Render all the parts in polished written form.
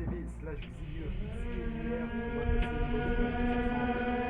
tv/visibio.xilier, on va passer une bonne soirée tous ensemble. J'espère vous voir un peu plus tard.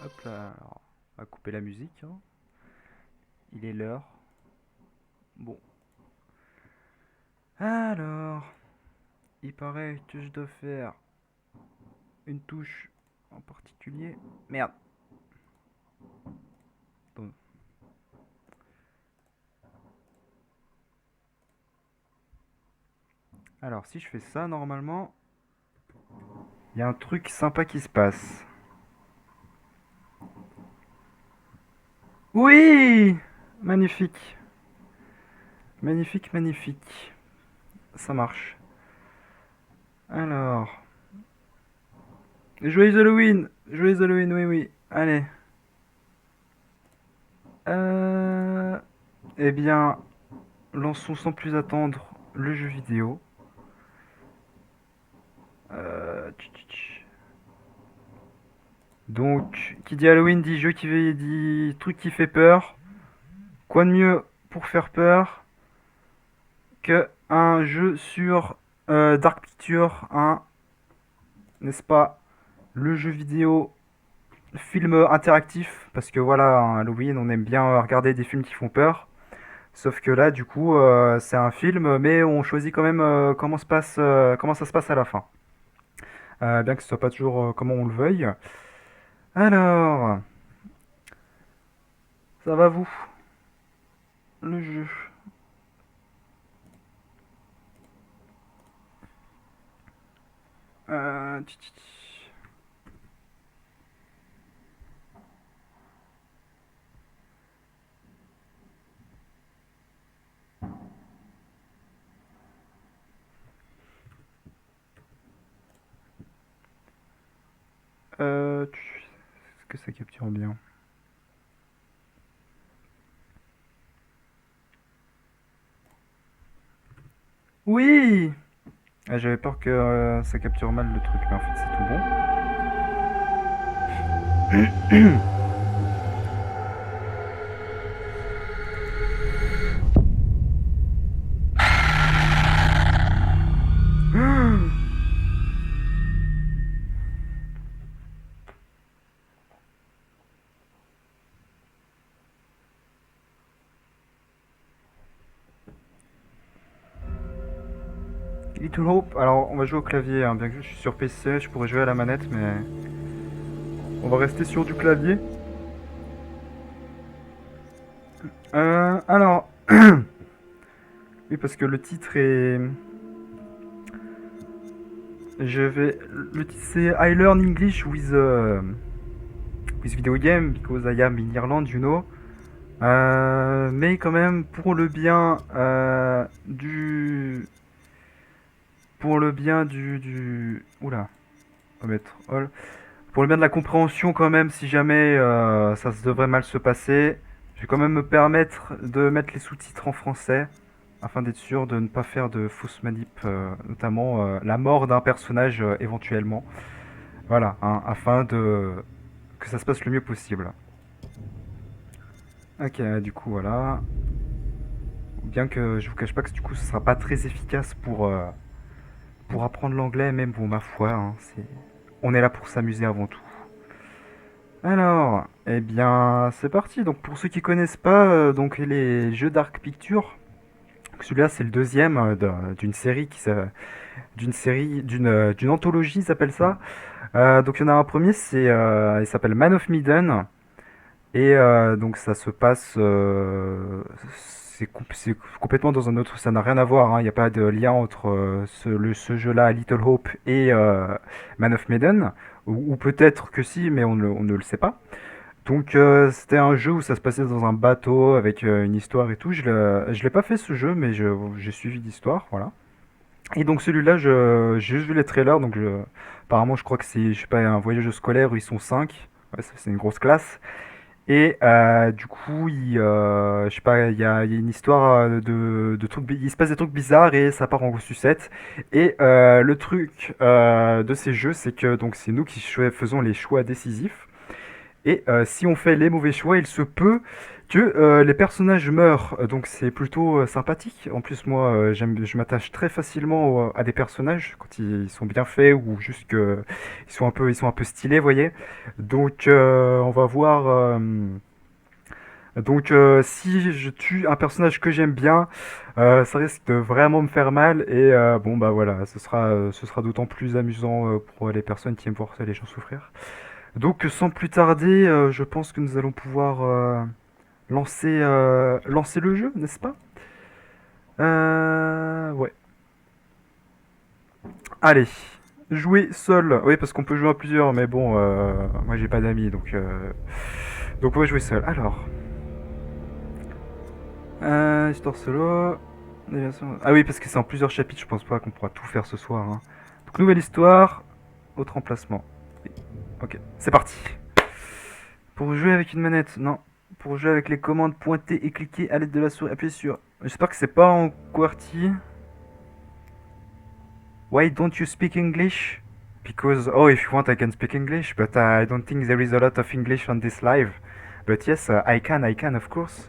Hop là, alors, on va couper la musique, hein. Il est l'heure. Bon. Alors, il paraît que je dois faire une touche en particulier. Merde. Bon. Alors, si je fais ça, normalement, il y a un truc sympa qui se passe. Oui! Magnifique. Magnifique, magnifique. Ça marche. Alors, joyeux Halloween! Joyeux Halloween, oui, oui. Allez. Euh... Eh bien, lançons sans plus attendre le jeu vidéo. Donc, qui dit Halloween dit jeu qui fait, dit truc qui fait peur. Quoi de mieux pour faire peur que un jeu sur Dark Pictures, hein, n'est-ce pas? Le jeu vidéo, film interactif, parce que voilà, hein, Halloween, on aime bien regarder des films qui font peur. Sauf que là, du coup, c'est un film, mais on choisit quand même comment ça se passe à la fin. Bien que ce soit pas toujours comment on le veuille. Alors, ça va vous, le jeu? Euh, tch, tch, tch. Est-ce que ça capture bien? Oui! Ah, j'avais peur que ça capture mal le truc, mais en fait c'est tout bon. Little Hope, alors on va jouer au clavier, hein, bien que je suis sur PC, je pourrais jouer à la manette, mais on va rester sur du clavier. Alors, oui, parce que le titre est. Je vais. Le titre c'est I Learn English with Video Game because I am in Ireland, you know. Mais quand même, pour le bien du. Pour le bien du. Oula, on va mettre all. Pour le bien de la compréhension, quand même, si jamais ça se devrait mal se passer, je vais quand même me permettre de mettre les sous-titres en français afin d'être sûr de ne pas faire de fausses manip, notamment la mort d'un personnage éventuellement. Voilà, hein, afin de que ça se passe le mieux possible. Ok, du coup voilà. Bien que je vous cache pas que du coup ce sera pas très efficace pour apprendre l'anglais, même bon ma foi, hein, on est là pour s'amuser avant tout. Alors, eh bien, c'est parti. Donc, pour ceux qui connaissent pas, donc les jeux Dark Pictures, celui-là c'est le deuxième d'une série d'une anthologie, s'appelle ça. Donc, il y en a un premier, il s'appelle Man of Medan, et donc ça se passe, c'est complètement dans un autre, ça n'a rien à voir, hein. Il n'y a pas de lien entre ce jeu-là, Little Hope, et Man of Medan, ou peut-être que si, mais on ne le sait pas. Donc c'était un jeu où ça se passait dans un bateau avec une histoire et tout. Je l'ai pas fait ce jeu, mais j'ai suivi l'histoire, voilà. Et donc celui-là, j'ai juste vu les trailers, donc apparemment je crois que c'est, je sais pas, un voyage scolaire où ils sont 5. Ouais, c'est une grosse classe. Et du coup, je sais pas, il y a une histoire de trucs, il se passe des trucs bizarres et ça part en sucette. Et le truc de ces jeux, c'est que donc c'est nous qui faisons les choix décisifs. Et si on fait les mauvais choix, il se peut que les personnages meurent, donc c'est plutôt sympathique. En plus, moi, je m'attache très facilement à des personnages quand ils sont bien faits ou juste que ils sont un peu stylés, vous voyez. Donc, on va voir. Donc, si je tue un personnage que j'aime bien, ça risque de vraiment me faire mal. Et bon, bah voilà, ce sera d'autant plus amusant pour les personnes qui aiment voir les gens souffrir. Donc, sans plus tarder, je pense que nous allons pouvoir lancer le jeu, n'est-ce pas? Ouais. Allez, jouer seul. Oui, parce qu'on peut jouer à plusieurs, mais bon, moi j'ai pas d'amis, donc on va jouer seul. Alors, histoire solo. Ah oui, parce que c'est en plusieurs chapitres, je pense pas qu'on pourra tout faire ce soir, hein. Donc nouvelle histoire, autre emplacement. Ok, c'est parti. Pour jouer avec une manette, non. Pour jouer avec les commandes, pointer et cliquer à l'aide de la souris, appuyez sur. J'espère que c'est pas en QWERTY. Why don't you speak English? Because, oh, if you want, I can speak English, but I don't think there is a lot of English on this live. But yes, I can, of course.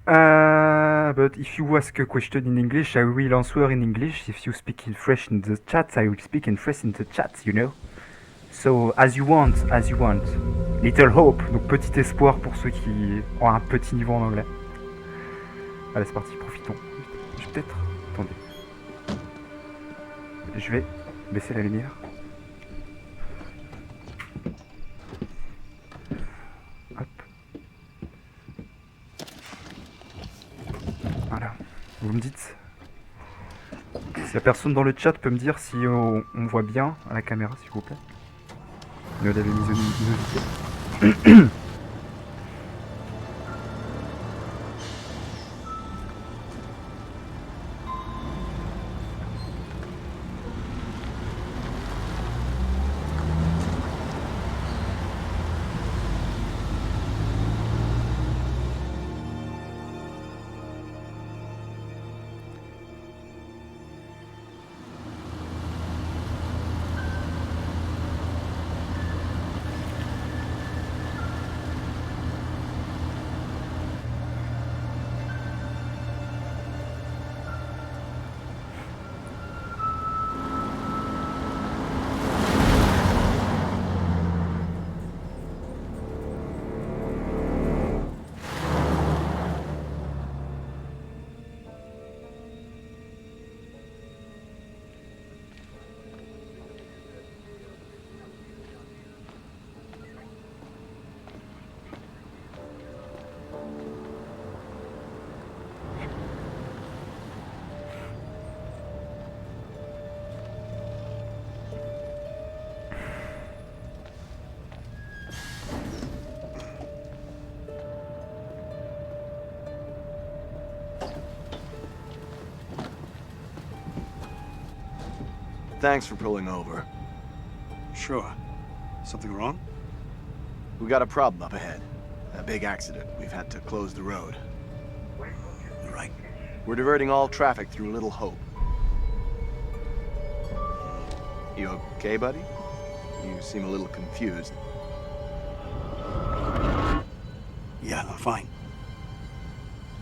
But if you ask a question in English, I will answer in English. If you speak in French in the chat, I will speak in French in the chat, you know. So, as you want, as you want. Little hope, donc petit espoir pour ceux qui ont un petit niveau en anglais. Allez, c'est parti, profitons. Je vais peut-être... Attendez. Je vais baisser la lumière. Hop. Voilà. Vous me dites. Si la personne dans le chat peut me dire si on voit bien à la caméra, s'il vous plaît. Ne l'avez mis. Thanks for pulling over. Sure. Something wrong? We got a problem up ahead. A big accident. We've had to close the road. You're right. We're diverting all traffic through Little Hope. You okay, buddy? You seem a little confused. Yeah, I'm fine.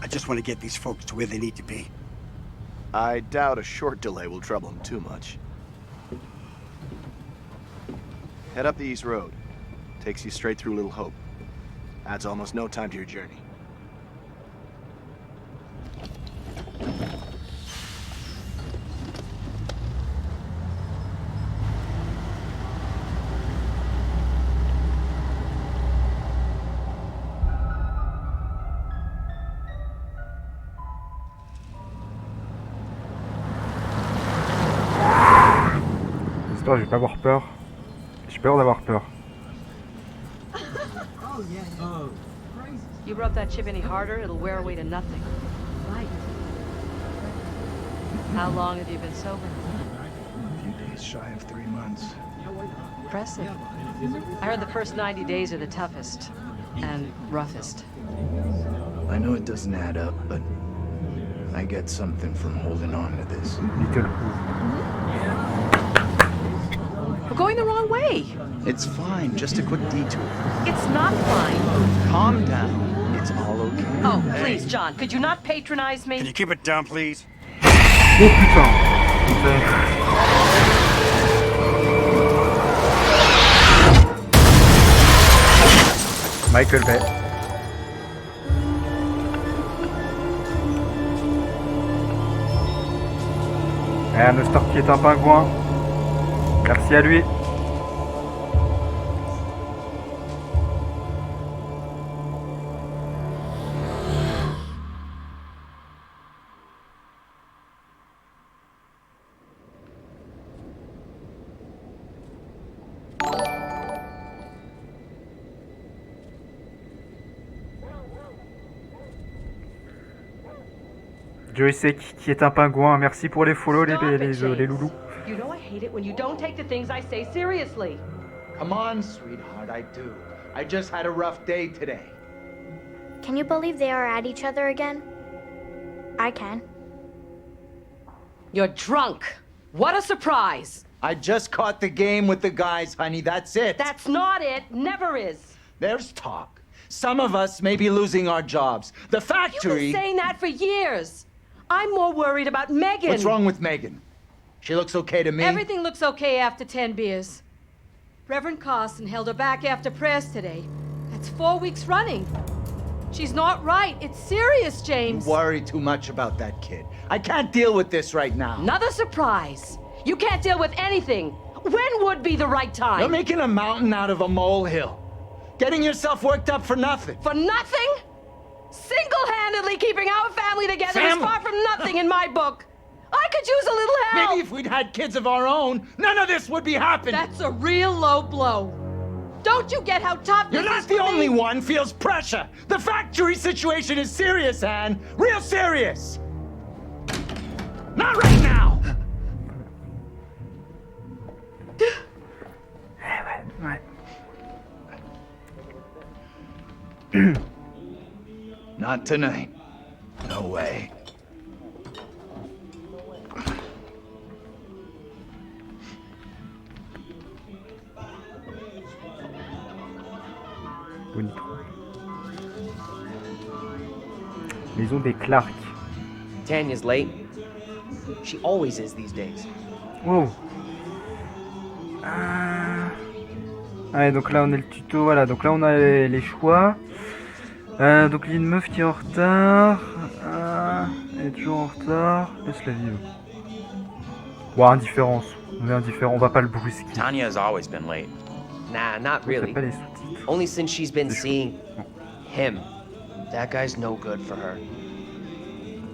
I just want to get these folks to where they need to be. I doubt a short delay will trouble them too much. Head up the East Road. Takes you straight through Little Hope. Adds almost no time to your journey. J'espère que je vais pas avoir peur. J'ai peur d'avoir peur. You rub that chip any harder, it'll wear away to nothing. Right. How long have you been sober? A few days shy of 3 months. Impressive. I heard the first 90 days are the toughest and roughest. I know it doesn't add up, but I get something from holding on to this. Little Hope. We're going the wrong way. It's fine, just a quick detour. It's not fine. Calm down. It's all okay. Oh, please, John, could you not patronize me? Can you keep it down, please? Oh putain. Michael Bay. Nestor qui est un pingouin. Merci à lui. Joyce qui est un pingouin. Merci pour les follow, les loulous. You know I hate it when you don't take the things I say seriously. Come on, sweetheart, I do. I just had a rough day today. Can you believe they are at each other again? I can. You're drunk. What a surprise. I just caught the game with the guys, honey, that's it. That's not it. Never is. There's talk. Some of us may be losing our jobs. The You've factory... been saying that for years. I'm more worried about Megan. What's wrong with Megan? She looks okay to me. Everything looks okay after 10 beers. Reverend Carson held her back after prayers today. That's 4 weeks running. She's not right. It's serious, James. You worry too much about that kid. I can't deal with this right now. Another surprise. You can't deal with anything. When would be the right time? You're making a mountain out of a molehill. Getting yourself worked up for nothing. For nothing? Single-handedly keeping our family together is Family? far from nothing in my book. I could use a little help. Maybe if we'd had kids of our own, none of this would be happening. That's a real low blow. Don't you get how tough You're this not is the for only me? one feels pressure. The factory situation is serious, Anne. Real serious. Not right now. Ouais. Not tonight. No way. Bonito. Maison des Clark. Tanya's late. She always is these days. Oh. Ouais, donc là on a le tuto, voilà, donc là on a les choix. Donc il y a une meuf qui est en retard. Elle est toujours en retard. Laisse-la vivre. Bon, indifférence. On est indifférent, on va pas le brusquer. Tanya has always been late. Nah, not On really. fait pas les sous-titres. Only since she's been seeing him. That guy's no good for her.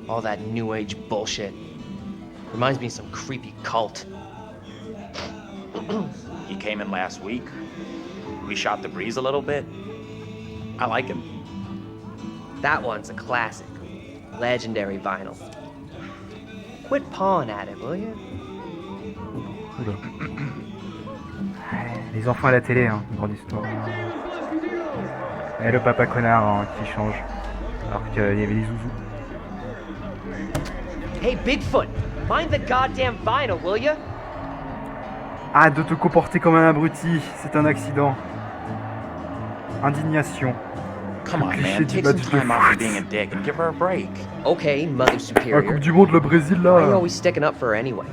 All that new age bullshit. Reminds me of some creepy cult. He came in last week. We shot the breeze a little bit. I like him. That one's a classic. Legendary vinyl. Quit pawing at it, will you? Oula. Les enfants à la télé, hein, une grande histoire. Et le papa connard hein, qui change. Alors qu'il y avait les zouzous. Hey, Bigfoot! Mind the goddamn vinyl, will you? Ah, de te comporter comme un abruti, c'est un accident. Indignation. Come on, Cliché man. du Take some match de time off foot. of being a dick and give her a break. Okay, Mother La Superior. Coupe du Monde, le Brésil Why are you là. always sticking up for her anyway?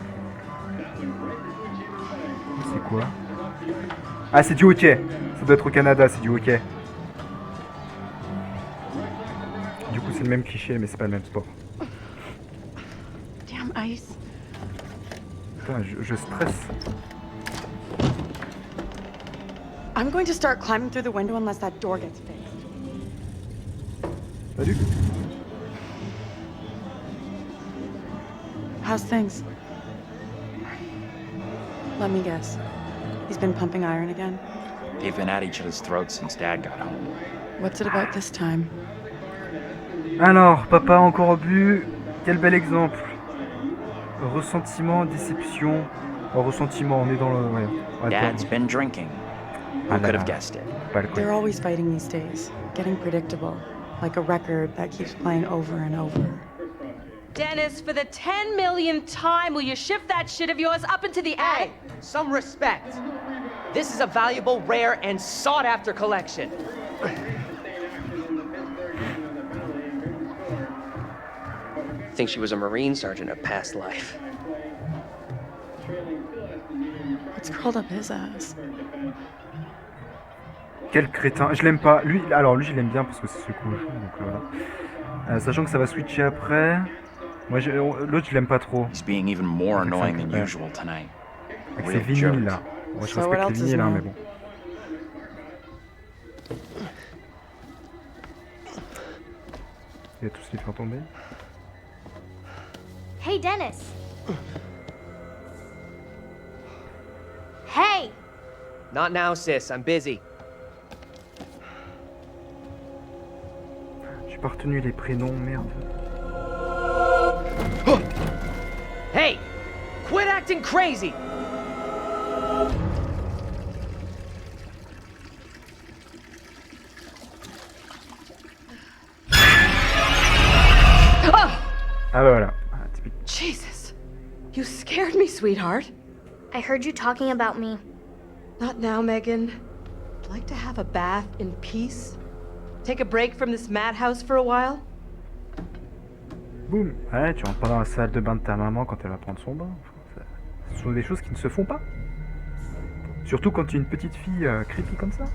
C'est quoi? Ah, c'est du hockey. Ça doit être au Canada, c'est du hockey. Du coup, c'est le même cliché, mais c'est pas le même sport. Damn ice. Putain, je stresse. I'm going to start climbing through the window unless that door gets fixed. Salut. How's things? Let me guess. He's been pumping iron again? They've been at each other's throats since Dad got home. What's it about this time? Alors, papa encore bu. Quel bel exemple. Ressentiment, déception. Oh, ressentiment, on est dans le. Ouais. Dad's been drinking. Who Ah là could là. have guessed it? Pas le coup. They're always fighting these days, getting predictable, like a record that keeps playing over and over. Dennis, for the 10 millionth time, will you shift that shit of yours up into the attic? Some respect. This is a valuable, rare, and sought-after collection. Think she was a Marine sergeant of past life. What's curled up his ass? Quel crétin. Je l'aime pas. Lui, alors lui, je l'aime bien parce que c'est ce qu'on joue. Donc voilà. Sachant que ça va switcher après. Moi, l'autre, je l'aime pas trop. He's being even more annoying than usual tonight. Avec ses vinyles là. Moi, je respecte les vinyles, hein, mais bon. Il y a tout ce qui fait tomber. Hey, Dennis. Hey! Not now, sis. I'm busy. J'ai pas retenu les prénoms, merde. Hey! Quit acting crazy! Ah bah voilà. Jesus. You scared me, sweetheart. I heard you talking about me. Not now, Megan. I'd like to have a bath in peace. Take a break from this madhouse for a while. Boum. Ouais, tu rentres pas dans la salle de bain de ta maman quand elle va prendre son bain. Ce sont des choses qui ne se font pas. Surtout quand tu es une petite fille creepy comme ça.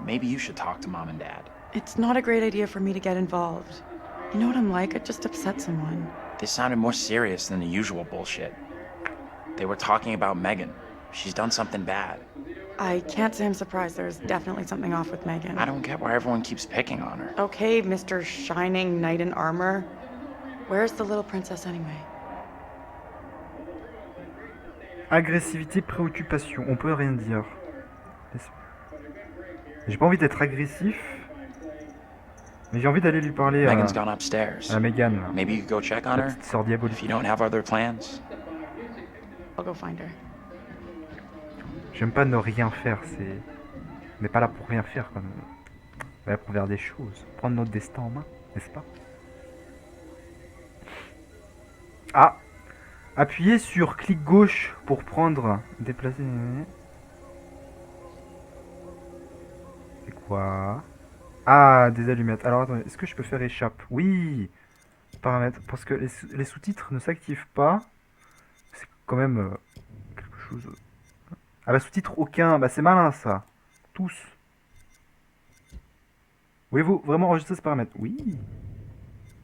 Maybe you should talk to Mom and Dad. It's not a great idea for me to get involved. You know what I'm like? I'd just upset someone. This sounded more serious than the usual bullshit. They were talking about Megan. She's done something bad. I can't say I'm surprised. There's definitely something off with Megan. I don't get why everyone keeps picking on her. Okay, Mr. Shining Knight in Armor. Where's the little princess anyway? Agressivité, préoccupation. On peut rien dire. J'ai pas envie d'être agressif. Mais j'ai envie d'aller lui parler à Megan's gone upstairs. Megan. Là. Maybe you could go check on La her. petite sœur diabolique. If you don't have other plans. I'll go find her. J'aime pas ne rien faire, c'est... On n'est pas là pour rien faire, quand même. On est là pour faire des choses. Prendre notre destin en main, n'est-ce pas? Ah! Appuyez sur clic gauche pour prendre... Déplacer... C'est quoi? Ah, des allumettes. Alors attendez, est-ce que je peux faire échappe? Oui! Paramètres. Parce que les sous-titres ne s'activent pas. C'est quand même quelque chose... Ah bah sous-titres aucun, bah c'est malin ça. Tous. Voulez-vous vraiment enregistrer ce paramètre? Oui.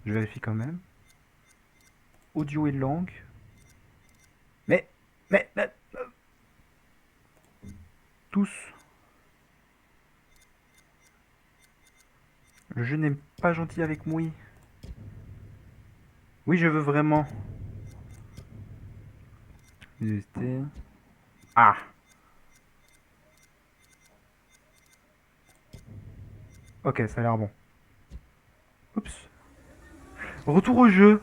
Je vérifie quand même. Audio et langue. Mais. Tous. Le jeu n'est pas gentil avec moi. Oui, je veux vraiment. Ah. Ok, ça a l'air bon. Oups. Retour au jeu.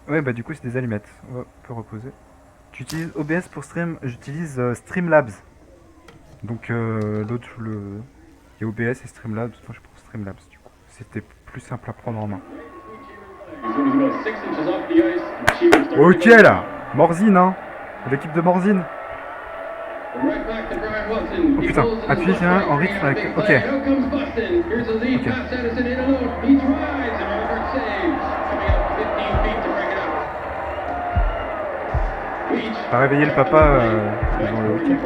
Ouais, bah du coup, c'est des allumettes. On peut reposer. Tu utilises OBS pour stream? J'utilise Streamlabs. Donc, l'autre, il y a OBS et Streamlabs. Moi, je prends Streamlabs, du coup. C'était plus simple à prendre en main. Ok, là. Morzine, hein. L'équipe de Morzine. Oh putain, appuyez sur un en rythme avec... Ok. On va réveiller le papa dans le hockey.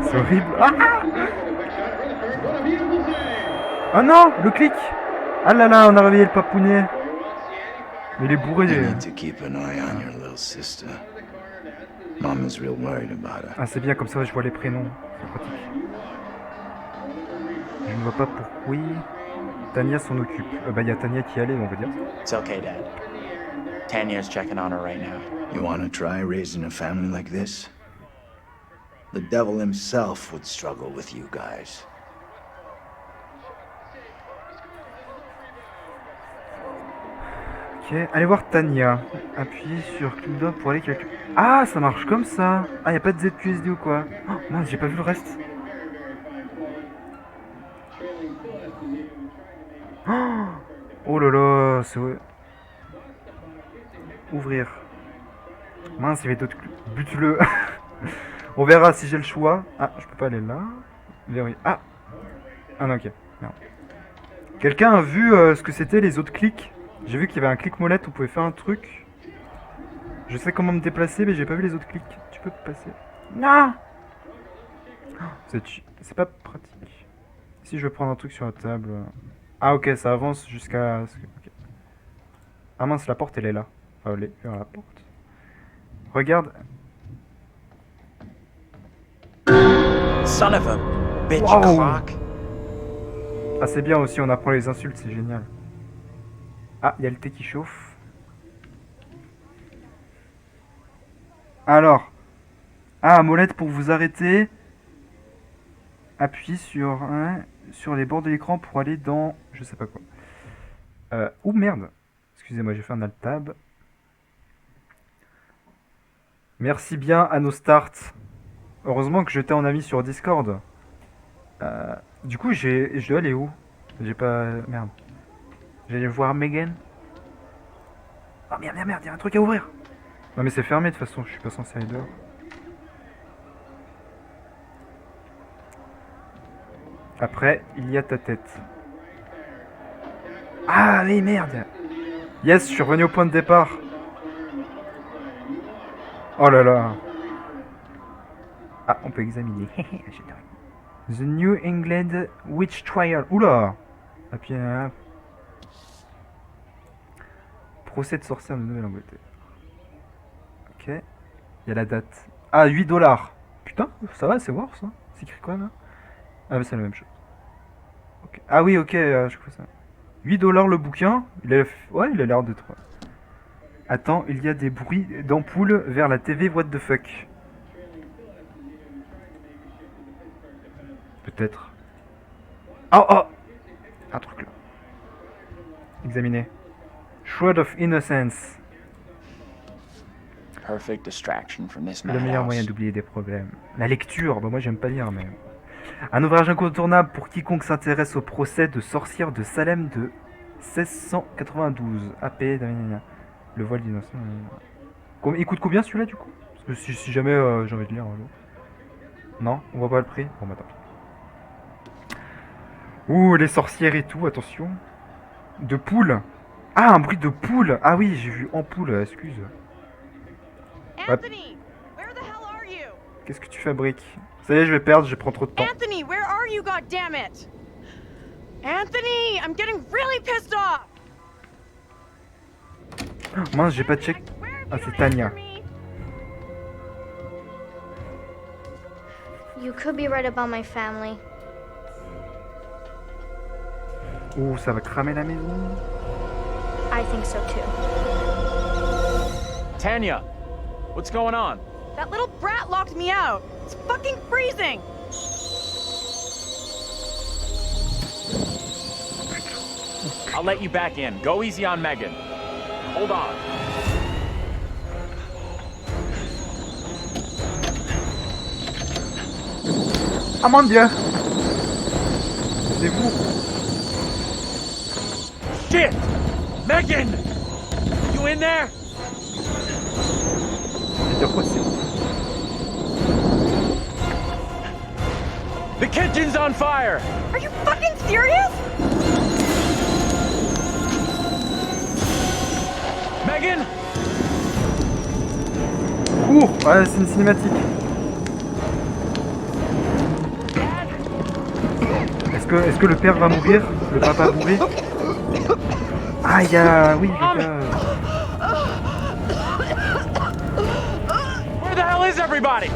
C'est horrible. Ah, oh non, le clic. Ah là là, on a réveillé le papounet. Mais il est bourré. Ah, c'est bien, comme ça je vois les prénoms. C'est pratique. Je ne vois pas pourquoi Tania s'en occupe. Bah, il y a Tania qui allait, on va dire. It's okay, Dad. Tanya's checking on her right now. You want to try raising a family like this? The devil himself would struggle with you guys. Ok, allez voir Tania. Appuyez sur clic droit pour aller quelque... Ah, ça marche comme ça. Ah, y a pas de ZQSD ou quoi? Oh, mince, j'ai pas vu le reste. Oh là là, c'est... Ouvrir. Mince, il y avait d'autres... Bute-le. On verra si j'ai le choix. Ah, je peux pas aller là. Verrouiller. Ah. Ah non, ok. Merde. Quelqu'un a vu ce que c'était les autres clics? J'ai vu qu'il y avait un clic molette, on pouvait faire un truc. Je sais comment me déplacer, mais j'ai pas vu les autres clics. Tu peux passer. Non. C'est pas pratique. Si je veux prendre un truc sur la table... Ah ok, ça avance jusqu'à... Ok. Ah mince, la porte elle est là. Enfin, elle est vers la porte. Regarde. Son of a bitch Wow. clock. Ah c'est bien aussi, on apprend les insultes, c'est génial. Ah, il y a le thé qui chauffe. Alors. Ah, molette pour vous arrêter. Appuyez sur les bords de l'écran pour aller dans... Je sais pas quoi. Oh merde. Excusez-moi, j'ai fait un alt-tab. Merci bien à nos starts. Heureusement que j'étais en ami sur Discord. Du coup, je dois aller où? J'ai pas... Merde. J'allais voir Megan. Oh merde, il y a un truc à ouvrir. Non mais c'est fermé de toute façon, je suis pas censé aller dehors. Après, il y a ta tête. Ah, mais merde. Yes, je suis revenu au point de départ. Oh là là. Ah, on peut examiner. The New England Witch Trial. Oula. Appuyez là. Procès de sorcière de Nouvelle-Angleterre. Ok. Il y a la date. Ah, 8 $. Putain, ça va, c'est worth ça. C'est écrit quoi là? Ah, mais c'est la même chose. Okay. Ah oui, ok, je crois ça. 8 $ le bouquin. Ouais, il a l'air d'être... Attends, il y a des bruits d'ampoule vers la TV, what the fuck. Peut-être. Oh, oh. Un truc là. Examiner. Shroud of Innocence. Perfect distraction from this Le meilleur moyen madhouse. d'oublier des problèmes. La lecture, bah moi j'aime pas lire, mais... Un ouvrage incontournable pour quiconque s'intéresse au procès de sorcière de Salem de 1692. AP, le voile d'innocent. Il coûte combien celui-là du coup? Parce que si jamais j'ai envie de lire. Non, on voit pas le prix. Bon bah attends. Ouh, les sorcières et tout, attention. De poule. Ah, un bruit de poule. Ah oui, j'ai vu ampoule, excuse. Anthony, where the hell are you? Qu'est-ce que tu fabriques? Ça y est, je vais perdre, je prends trop de temps. Anthony, where are you, goddammit? Anthony, I'm getting really pissed off. Oh, mince, j'ai pas check. Ah, c'est Tania. You could be right about my family. Ouh, ça va cramer la maison. I think so too. Tanya, what's going on? That little brat locked me out. It's fucking freezing. I'll let you back in. Go easy on Megan. Hold on. Ah mon dieu! C'est vous! Shit! Megan! You in there? C'est dire quoi c'est vous? The kitchen's on fire! Are you fucking serious? Megan! Cours! Ouais, c'est une cinématique. Est-ce que le père va mourir? Le papa va mourir? Ah, il y a... Oui, le gars... Where the hell is everybody?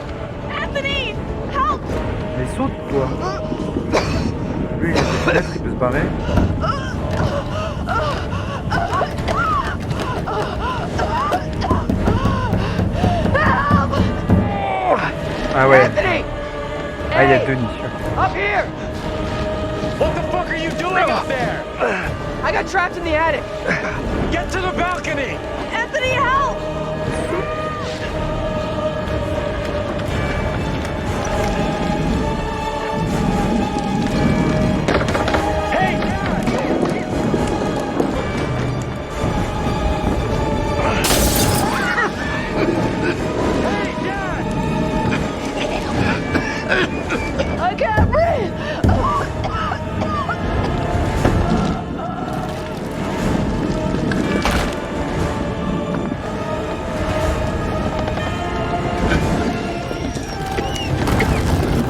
Anthony, help! Mais saute, toi! Lui, il a des fenêtres, il peut se barrer. Ah ouais. Ah, il y a deux niches. Up here! What the fuck are you doing up there? I got trapped in the attic. Get to the balcony! Anthony, help!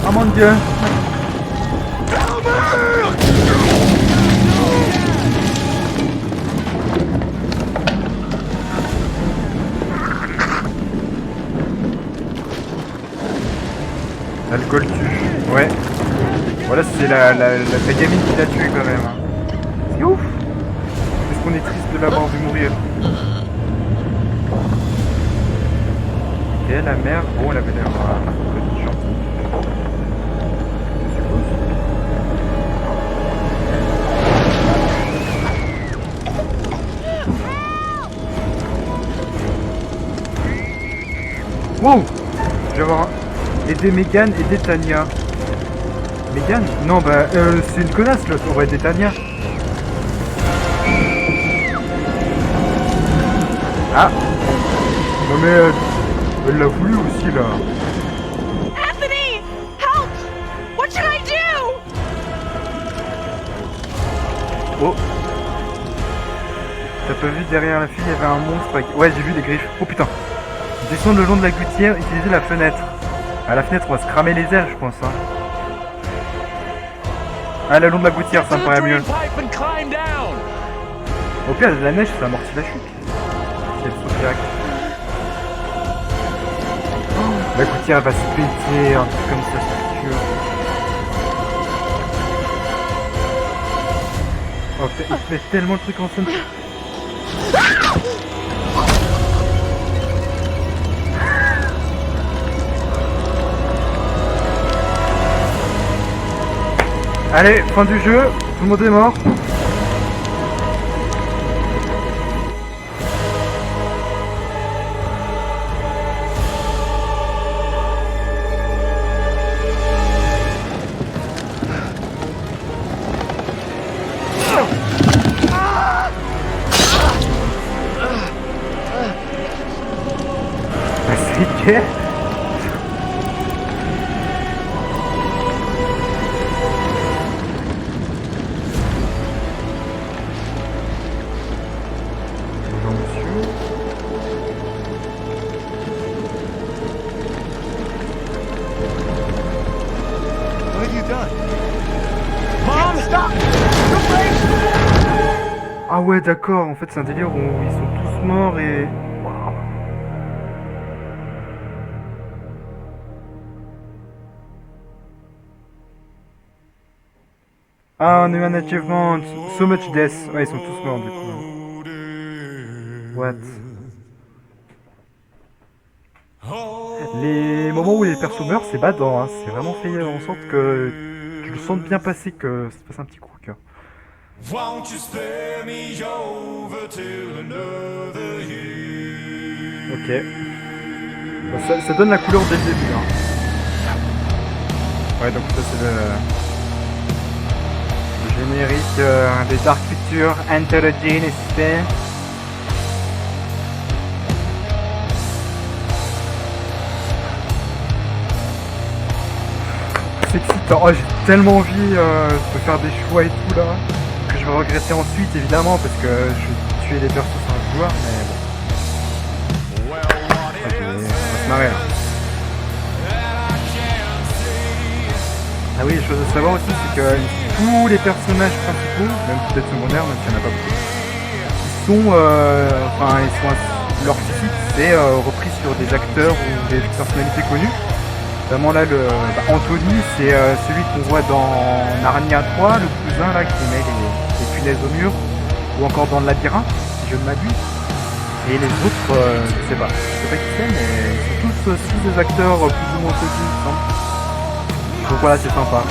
Oh mon dieu! L'alcool tue. Ouais. Voilà, c'est la gamine qui l'a tué quand même. Hein. C'est ouf! Est-ce qu'on est triste de l'avoir vu mourir? Ok, la mère. Bon, elle avait l'air petite gentille. Wow! Je vais voir. Aider Megan, aider Tania. Megan? Non, bah, c'est une connasse l'autre, on va aider Tania. Ah! Non mais, elle l'a voulu aussi là. Anthony! Help! What should I do? Oh! T'as pas vu derrière la fille, il y avait un monstre avec... Ouais, j'ai vu des griffes. Oh putain! Descendre le long de la gouttière, utiliser la fenêtre. À la fenêtre, on va se cramer les ailes, je pense. Hein. Ah, le long de la gouttière, ça me paraît mieux. Au pire, de la neige, ça amortit la chute. Si elle saute direct. Oh, la gouttière, elle va se péter, un truc comme ça, c'est sûr. Oh, il fait tellement le truc en scène. Allez, fin du jeu, tout le monde est mort. C'est quel? Ah ouais, d'accord, en fait c'est un délire où ils sont tous morts et... Wow. Ah, on a eu un achievement, so much death. Ouais, ils sont tous morts du coup. What? Les moments où les persos meurent, c'est badant, hein. C'est vraiment fait en sorte que tu le sentes bien passer, que ça te fasse un petit coup au cœur. Ok. Bah, ça donne la couleur dès le début. Hein. Ouais, donc ça c'est le générique des Dark Pictures, Enter the Genesis. C'est excitant. Oh, j'ai tellement envie de faire des choix et tout là. Que je vais regretter ensuite évidemment parce que je vais tuer les persos sans le vouloir, mais bon. Ok, on va se marrer là. Ah oui, chose à savoir aussi, c'est que tous les personnages principaux, même peut-être secondaires, même s'il n'y en a pas beaucoup, ils sont, leur site c'est repris sur des acteurs ou des personnalités connues. Notamment là, Anthony, c'est celui qu'on voit dans Narnia 3, le cousin là qui met les punaises au mur, ou encore dans le labyrinthe, si je ne m'abuse. Et les autres, je sais pas qui c'est, mais c'est tous aussi des acteurs plus ou moins connus, il me semble. Donc voilà, c'est sympa.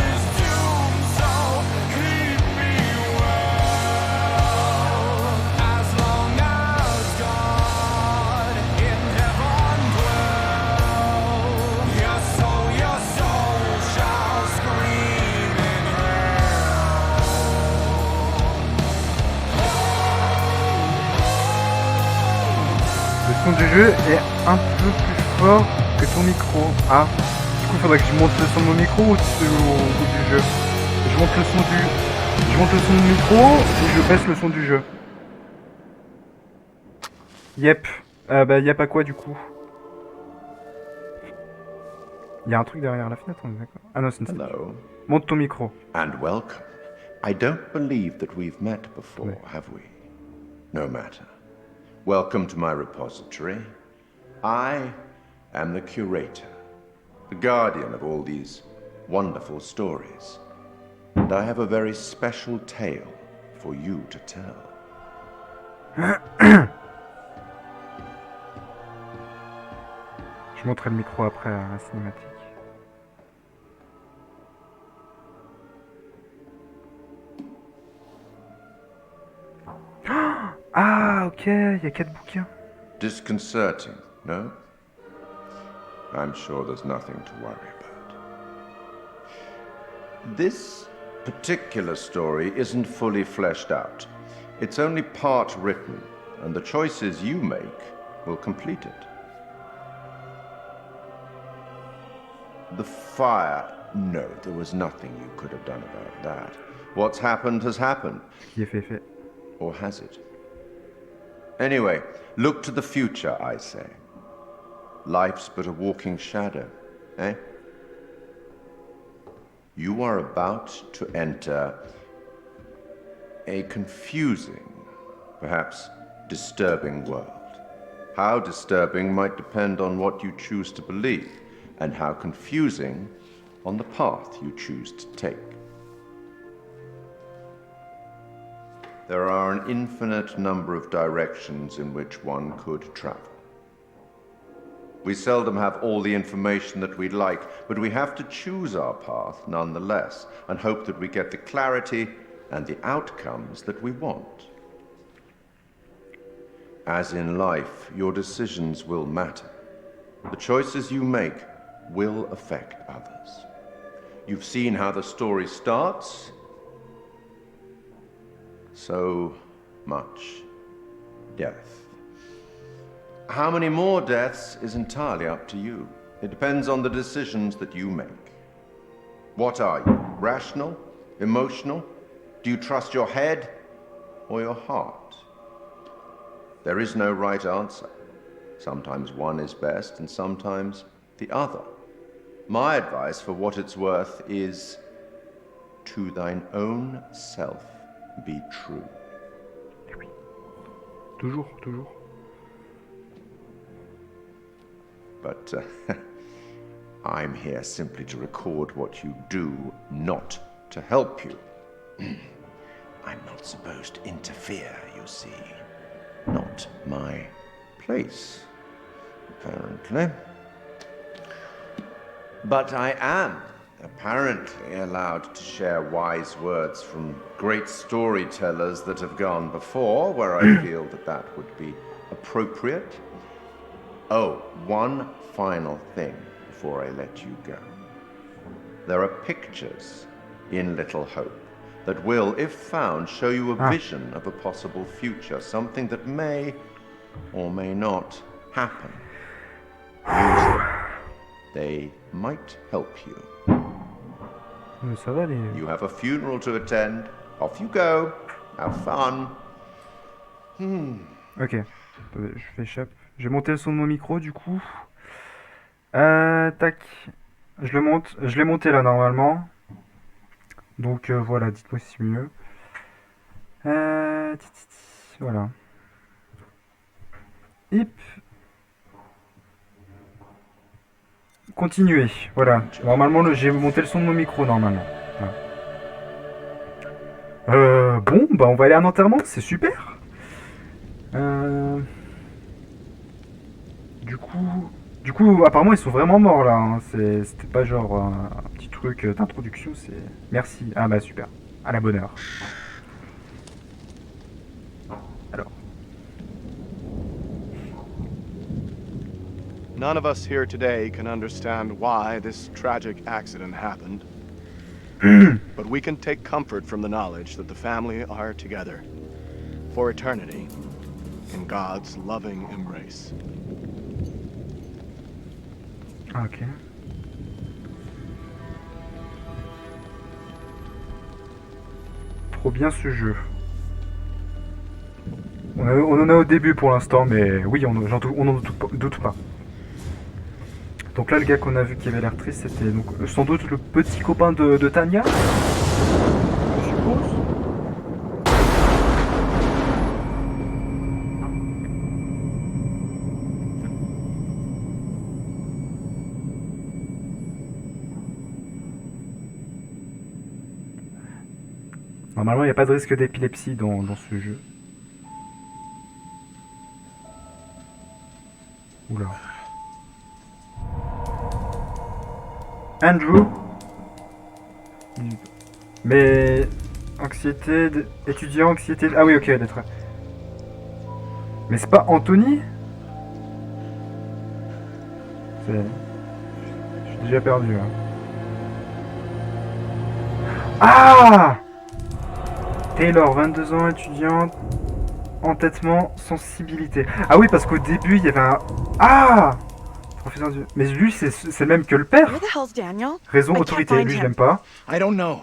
Le son du jeu est un peu plus fort que ton micro. Ah, coup, faudrait que je monte le son de mon micro ou du jeu. Je monte le son de mon micro ou je baisse le son du jeu. Yep. Yep à quoi du coup? Il y a un truc derrière la fenêtre, on est d'accord? Ah non, c'est une... Hello. Monte ton micro. And welcome. I don't believe that we've met before, have we? No matter. Welcome to my repository. I am the curator, the guardian of all these wonderful stories. And I have a very special tale for you to tell. Je montrerai le micro après à la cinématique. Ah, ok, il y a 4 bouquins. Disconcerting, no? I'm sure there's nothing to worry about. This particular story isn't fully fleshed out. It's only part written, and the choices you make will complete it. The fire. No, there was nothing you could have done about that. What's happened has happened. Qui est fait. Or has it? Anyway, look to the future, I say. Life's but a walking shadow, eh? You are about to enter a confusing, perhaps disturbing world. How disturbing might depend on what you choose to believe, and how confusing on the path you choose to take. There are an infinite number of directions in which one could travel. We seldom have all the information that we'd like, but we have to choose our path nonetheless, and hope that we get the clarity and the outcomes that we want. As in life, your decisions will matter. The choices you make will affect others. You've seen how the story starts. So much death. How many more deaths is entirely up to you. It depends on the decisions that you make. What are you? Rational? Emotional? Do you trust your head or your heart? There is no right answer. Sometimes one is best and sometimes the other. My advice, for what it's worth, is to thine own self be true. Toujours. But I'm here simply to record what you do, not to help you. I'm not supposed to interfere, you see. Not my place, apparently. But I am apparently allowed to share wise words from great storytellers that have gone before, where I feel that would be appropriate. Oh, one final thing before I let you go. There are pictures in Little Hope that will, if found, show you a vision of a possible future, something that may or may not happen. Use them. They might help you. Ça va, les... You have a funeral to attend. Off you go. Have fun. Ok. Attendez, je fais échappe. J'ai monté le son de mon micro du coup. Tac. Je le monte. Je l'ai monté là normalement. Donc voilà, dites-moi si c'est mieux. Voilà. Hip. Continuer. Voilà. Normalement, j'ai monté le son de mon micro normalement. Voilà. Bon, bah on va aller à un enterrement. C'est super. Du coup, apparemment ils sont vraiment morts là. Hein. C'était pas genre un petit truc d'introduction. C'est merci. Ah bah super. À la bonne heure. Alors. None of us here today can understand why this tragic accident happened. But we can take comfort from the knowledge that the family are together for eternity in God's loving embrace. Ok. trop bien ce jeu. On en a au début pour l'instant, mais oui, on n'en doute pas. Donc là, le gars qu'on a vu qui avait l'air triste, c'était donc sans doute le petit copain de Tanya, je suppose. Normalement, il n'y a pas de risque d'épilepsie dans ce jeu. Oula. Andrew. Mais... Anxiété... Étudiant, anxiété... Ah oui, ok, d'être... Mais c'est pas Anthony? Je suis déjà perdu, hein. Ah! Taylor, 22 ans, étudiante, entêtement, sensibilité. Ah oui, parce qu'au début, il y avait un... Ah! Professeur du... Mais lui, c'est le même que le père. Where the hell's Daniel? Raison, I can't autorité. find Lui, je him. l'aime pas. I don't know.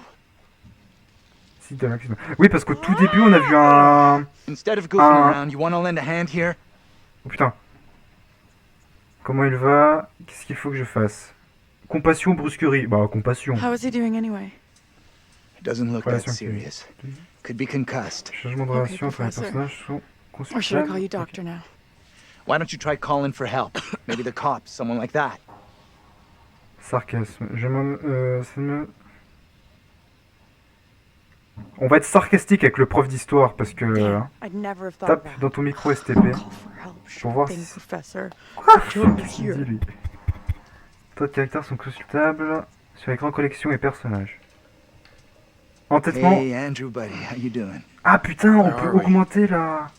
Si, de la- Oui, parce qu'au tout début, on a vu un... Instead of goofing around, you want to lend a hand here? Oh putain. Comment il va? Qu'est-ce qu'il faut que je fasse? Compassion, brusquerie. Bah, compassion. How is he doing anyway? It doesn't look that Relation serious. Could be concussed. Changement de Ok, relation entre les professeur. personnages sont Or should I call you consultables. doctor now? Why don't you try calling for help? Maybe the cops, someone like that. Sarcasme. On va être sarcastique avec le prof d'histoire parce que... I'd never have thought of Tape that. dans ton micro STP. Call for help, Pour voir thing, si... professor. Qu'est-ce qu'il dit lui? Toi, de caractères sont consultables sur écran collection et personnages. Entêtement. Hey, Andrew, buddy, how you doing? Ah putain, on Where peut are we? augmenter la...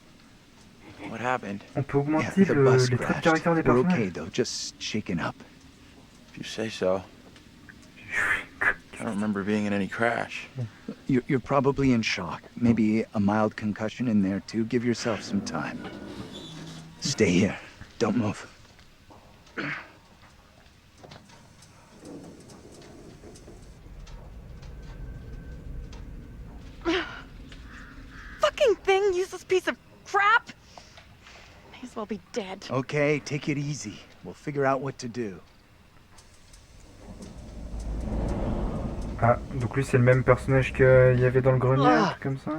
What happened? On peut Yeah, augmenter the bus les traits de crashed. caractère des We're personnages. okay, though, just shaken up. If you say so. I don't remember being in any crash. You're probably in shock. Maybe a mild concussion in there, too. Give yourself some time. Stay here. Don't move. Fucking thing, useless piece of crap! May as well be dead. Okay, take it easy. We'll figure out what to do. Ah, donc lui c'est le même personnage qu'il y avait dans le grenier, un truc comme ça.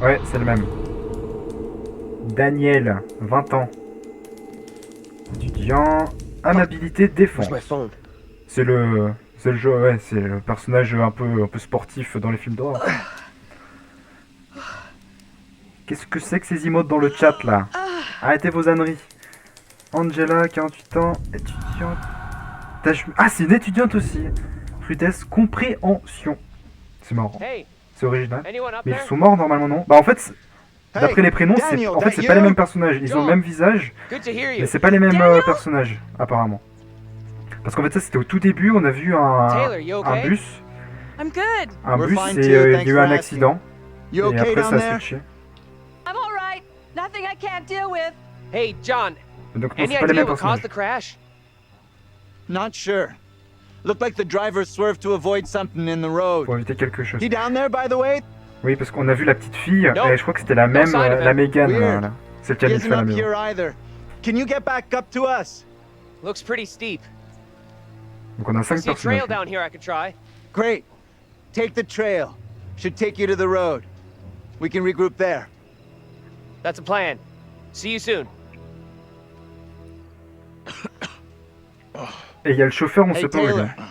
Ouais, c'est le même. Daniel, 20 ans. Étudiant, amabilité, défense. C'est le jeu, ouais, c'est le personnage un peu sportif dans les films d'horreur. Qu'est-ce que c'est que ces emotes dans le chat là? Arrêtez vos âneries. Angela, 48 ans, étudiante. Ah, c'est une étudiante aussi. Rudesse, compréhension. C'est marrant. C'est original. Mais ils sont morts normalement, non? Bah en fait, d'après les prénoms, c'est pas les mêmes personnages. Ils ont le même visage, mais c'est pas les mêmes personnages, apparemment. Parce qu'en fait, ça c'était au tout début, on a vu un bus. I'm good. Un We're bus fine et too, il y a thanks eu for un asking. accident. You Et okay après, down ça a there? switché. I'm all right. Nothing I can't deal with. Hey, John, Donc non, any c'est pas les idea mêmes what caused personnages. the crash? Not sure. Looked like the driver swerved to avoid something in the road. Pour éviter quelque chose. He down there, by the way? Oui, parce qu'on a vu la petite fille, Nope. et je crois que c'était la même, sign of la him. Mégane, Weird. là. Celle qui He a mis le isn't feu à la up maison. here either. Can you get back up to us? Looks pretty steep. Donc on a I 5 see a trail personnages. down here I could try. Great. Take the trail. Should take you to the road. We can regroup there. That's a plan. See you soon. Et il y a le chauffeur, on Hey, sait pas où il Taylor, est.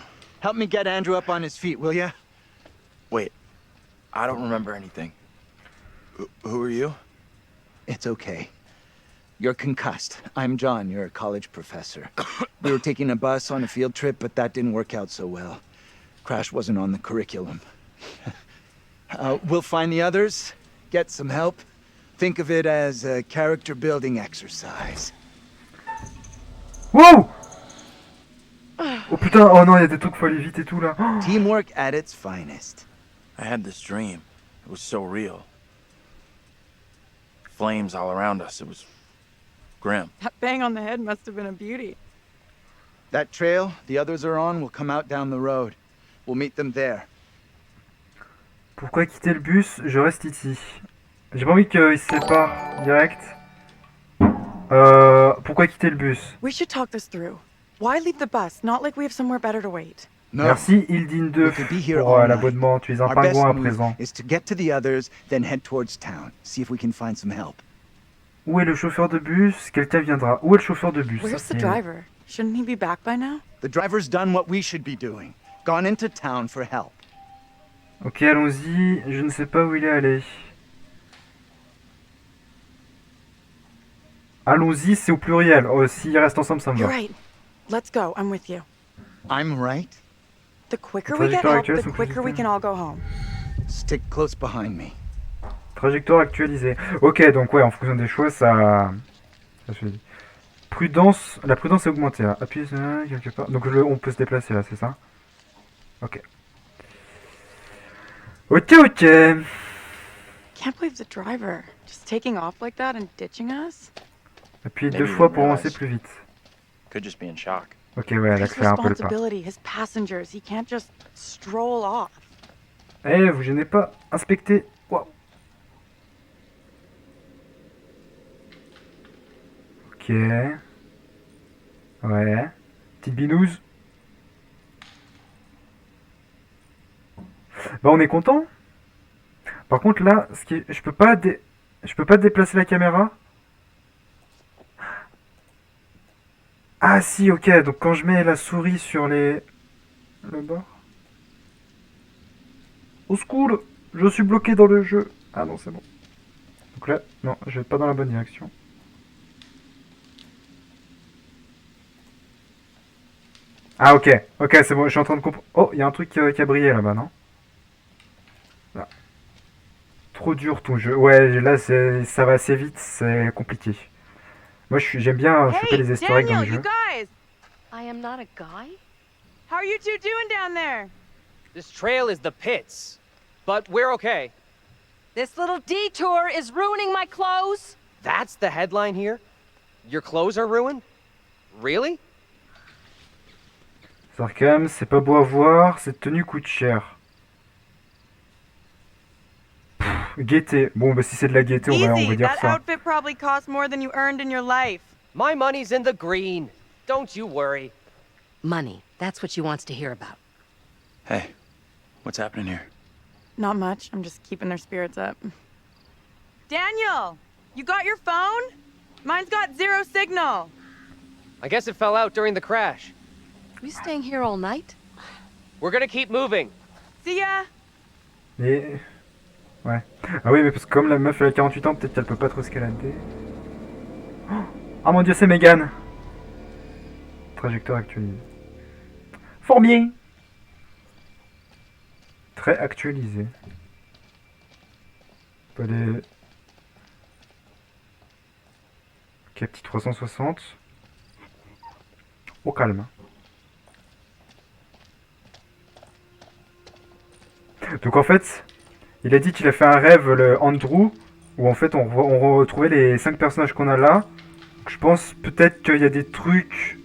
help me get Andrew up on his feet, will ya? Wait, I don't remember anything. Who are you? It's okay. You're concussed. I'm John. You're a college professor. We were taking a bus on a field trip, but that didn't work out so well. Crash wasn't on the curriculum. We'll find the others, get some help. Think of it as a character building exercise. Wow! Oh putain, oh non, il y a des trucs, faut aller vite et tout là. Oh. Teamwork at its finest. I had this dream. It was so real. Flames all around us. It was grim. That bang on the head must have been a beauty. That trail the others are on will come out down the road. We'll meet them there. Pourquoi quitter le bus? Je reste ici. J'ai pas envie qu'ils se séparent direct. Pourquoi quitter le bus? We should talk this through. Why leave the bus? Not like we have somewhere better to wait. No. Merci Ildine 2 We could be here pour all night. l'abonnement. Tu es un Our best pingouin à move présent. is to get to the others, then head towards town. See if we can find some help. Où est le chauffeur de bus? Quelqu'un viendra. Où est le chauffeur de bus? Where's Ça, the c'est- driver? Shouldn't he be back by now? The driver's done what we should be doing. Gone into town for help. Ok, allons-y. Je ne sais pas où il est allé. Allons-y, c'est au pluriel. Oh, s'ils restent ensemble, ça me You're va. right. Let's go. I'm with you. I'm right. The quicker we get Trajectoire help, actuelle, the son quicker we trajectoire. can all go home. Stick close behind me. Trajectoire actualisée. Ok, donc ouais, en fonction des choix, ça se dit. Prudence, la prudence est augmentée. Là. Appuyez sur quelque part. Donc on peut se déplacer là, c'est ça? Ok. Ok, ok. Can't believe the driver just taking off like that and ditching us. Appuyez Maybe 2 he fois didn't pour avancer realize. plus vite. Could just be in shock. Ok, ouais, elle His accélère un peu le pas. responsibility, his passengers. He can't just stroll off. Eh, vous gênez pas. Inspectez. Wow. Ok. Ouais. Petite binouze. Bah, on est content. Par contre, là, je peux pas déplacer la caméra. Ah si, ok. Donc quand je mets la souris sur le bord. Au secours, je suis bloqué dans le jeu. Ah non, c'est bon. Donc là, non, je vais pas dans la bonne direction. Ah ok, ok, c'est bon, je suis en train de comprendre. Oh, il y a un truc qui a brillé là-bas, non? Là. Trop dur ton jeu. Ouais, là, ça va assez vite, c'est compliqué. Moi, j'aime bien choper les easter eggs dans le Daniel, you jeu. guys! I am not a guy. How are you two doing down there? This trail is the pits, but we're okay. This little detour is ruining my clothes. That's the headline here? Your clothes are ruined? Really? Sarkam, c'est pas beau à voir, cette tenue coûte cher. Gaieté. Bon, bah si c'est de la gaieté, on va Easy, dire that ça. outfit probably cost more than you earned in your life. My money's in the green. Don't you worry. Money. That's what she wants to hear about. Hey, what's happening here? Not much. I'm just keeping their spirits up. Daniel, you got your phone? Mine's got 0 signal. I guess it fell out during the crash. We staying here all night? We're gonna keep moving. See ya. Et... Ouais. Ah oui, mais parce que comme la meuf elle a 48 ans, peut-être qu'elle peut pas trop escalader. Oh mon dieu, c'est Megan. Trajectoire actualisée. Fort bien. Très actualisé. On peut aller... Ok, petit 360. Au calme. Donc en fait, il a dit qu'il a fait un rêve, le Andrew, où en fait on retrouvait les 5 personnages qu'on a là. Donc, je pense peut-être qu'il y a des trucs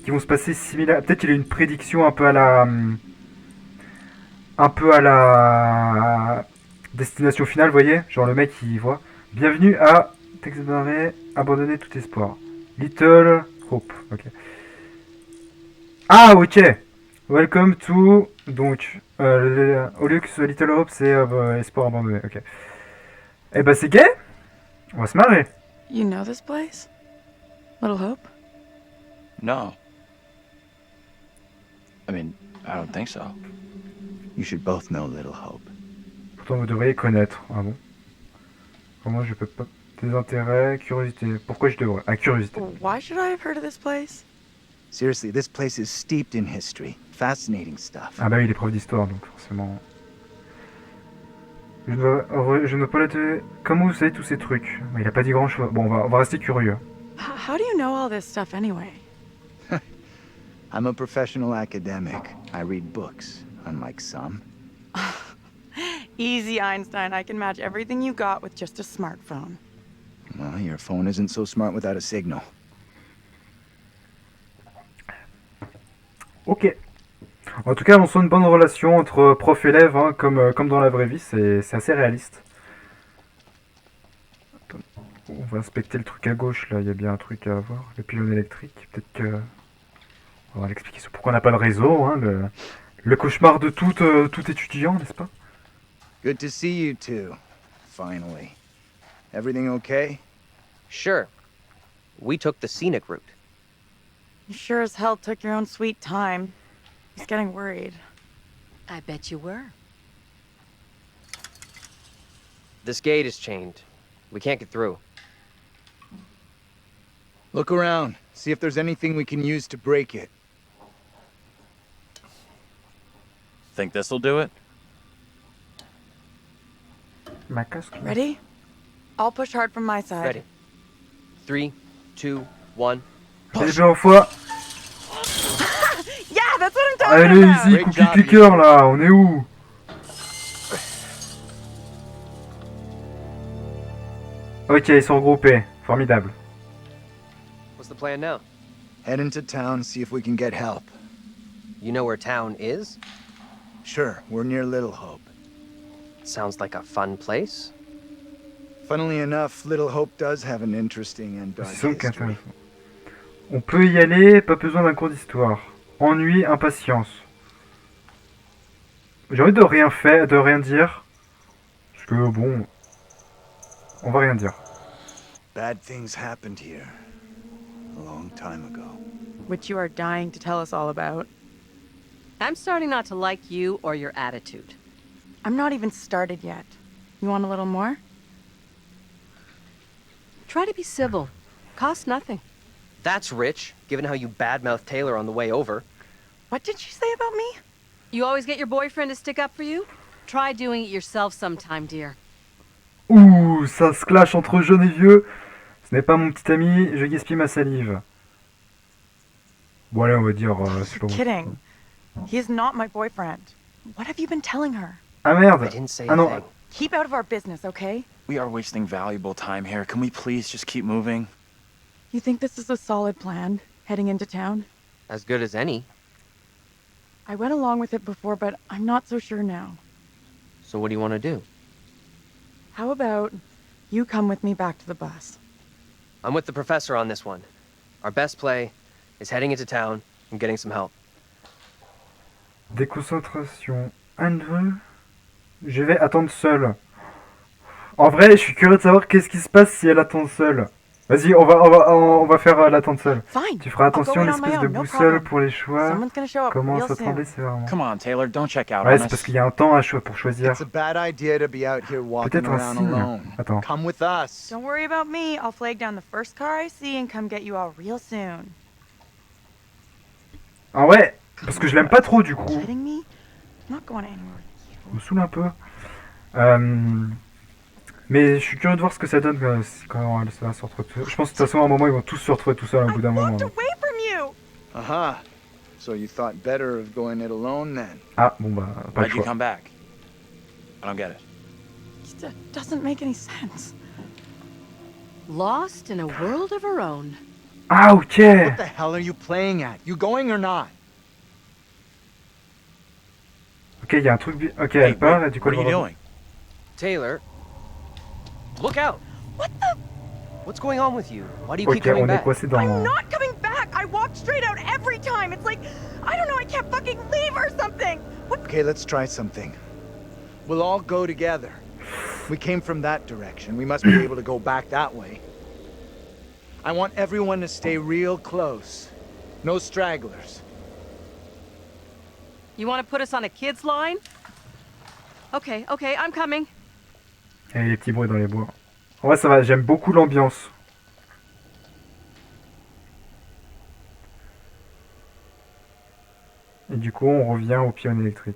qui vont se passer similaires. Peut-être qu'il a une prédiction un peu à la destination finale, vous voyez? Genre le mec il voit. Bienvenue à texte d'arrêt, abandonner tout espoir. Little Hope. Ok. Ah ok. Welcome to... Donc, au lieu que ce Little Hope, c'est espoir abandonné. Ok. Eh ben c'est gay. On va se marrer. You know this place? Little Hope? No. I mean, I don't think so. You should both know Little Hope. Pourtant vous devriez connaître. Ah bon? Comment je peux pas... Des intérêts, curiosité. Pourquoi je devrais? Ah, curiosité. Why should I have heard of this place? Seriously, this place is steeped in history. Fascinating stuff. Ah bah oui, il est prof d'histoire, donc forcément... Je ne dois pas la tuer. Comment vous savez tous ces trucs? Il a pas dit grand chose. Bon, on va rester curieux. How do you know all this stuff anyway? I'm a professional academic. I read books, unlike some. Easy, Einstein. I can match everything you got with just a smartphone. Well, your phone isn't so smart without a signal. Ok. En tout cas, on sent une bonne relation entre prof-élève, hein, comme dans la vraie vie, c'est assez réaliste. Attends, on va inspecter le truc à gauche, là, il y a bien un truc à voir. Le pylône électrique, peut-être que... On va l'expliquer sur pourquoi on n'a pas de réseau, hein, le cauchemar de tout étudiant, n'est-ce pas? Good to see you two. Finally. Everything okay? Sure. We took the scenic route. You sure as hell took your own sweet time. He's getting worried. I bet you were. This gate is chained. We can't get through. Look around. See if there's anything we can use to break it. Think this'll do it? Ma casque. Ready? I'll push hard from my side. Ready. 3, 2, 1. Allez, bien, fois. Yeah, that's what I'm talking Allez, about! easy, cookie clicker, là, on est où? Ok, ils sont regroupés. Formidable. What's the plan now? Head into town, see if we can get help. You know where town is? Sure, we're near Little Hope. Sounds like a fun place. Funnily enough, Little Hope does have an interesting and dark C'est history. intéressant. On peut y aller, pas besoin d'un cours d'histoire. Ennui, impatience. J'ai envie de rien faire, de rien dire. Parce que bon, on va rien dire. Bad things happened here a long time ago. Which you are dying to tell us all about. I'm starting not to like you or your attitude. I'm not even started yet. You want a little more? Try to be civil. Costs nothing. That's rich, given how you badmouthed Taylor on the way over. What did she say about me? You always get your boyfriend to stick up for you? Try doing it yourself sometime, dear. Ouh, ça se clash entre jeunes et vieux. Ce n'est pas mon petit ami, je gaspille ma salive. Bon allez, on va dire... c'est pas bon. Kidding. He is not my boyfriend. What have you been telling her? Ah merde. I didn't say Ah non. anything. Keep out of our business, okay? We are wasting valuable time here. Can we please just keep moving? You think this is a solid plan, heading into town? As good as any. I went along with it before, but I'm not so sure now. So what do you want to do? How about you come with me back to the bus? I'm with the professor on this one. Our best play is heading into town and getting some help. Déconcentration. Andrew. Je vais attendre seule. En vrai, je suis curieux de savoir qu'est-ce qui se passe si elle attend seule. Vas-y, on va faire l'attente seule. Fine. Tu feras attention à I'll go in on my l'espèce de own, no boussole problem. pour les choix. Someone's gonna show up Comment real ça soon. tremblait sévèrement. Come on, Taylor, don't check out Ouais, on c'est us. parce qu'il y a un temps pour choisir. It's a bad idea to be out here walking Peut-être un around signe. alone. Attends. Come with us. Don't worry about me. I'll flag down the first car I see and come get you all real soon. Ah ouais, parce que je l'aime pas trop du coup. Kidding me? I'm not going anywhere. Ça me saoule un peu. Mais je suis curieux de voir ce que ça donne quand ça va se retrouver. Je pense que de toute façon, à un moment, ils vont tous se retrouver tout seuls au bout d'un moment. Away from you! Aha. So you thought better of going it alone then? Ah, bon bah, pas le Why'd you choix. come back? I don't get it. It doesn't make any sense. Lost in a world of her own. Ah, ok. What the hell are you playing at? You going or not? Ok, il y a un truc... Ok, Hey, elle part wait, et du coup, what are elle you va- doing? Taylor, look out! What the? What's going on with you? Why do you keep Ok, coming on est back? coincé dans... I'm not coming back! I walked straight out every time! It's like, I don't know, I can't fucking leave or something! What? Okay, let's try something. We'll all go together. We came from that direction. We must be able to go back that way. I want everyone to stay real close. No stragglers. You want to put us on a kid's line? Okay, I'm coming. Et les petits bruits dans les bois. En vrai, ça va, j'aime beaucoup l'ambiance. Et du coup, on revient au pylône électrique.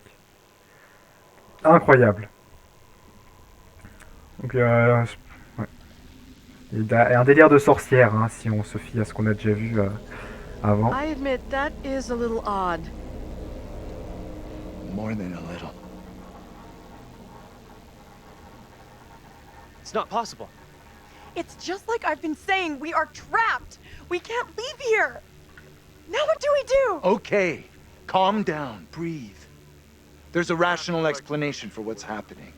Incroyable. Donc, ouais. Il y a un délire de sorcière, hein, si on se fie à ce qu'on a déjà vu avant. I admit that is a little odd. More than a little. It's not possible. It's just like I've been saying, we are trapped! We can't leave here! Now what do we do? Okay, Calm down, breathe. There's a rational explanation for what's happening.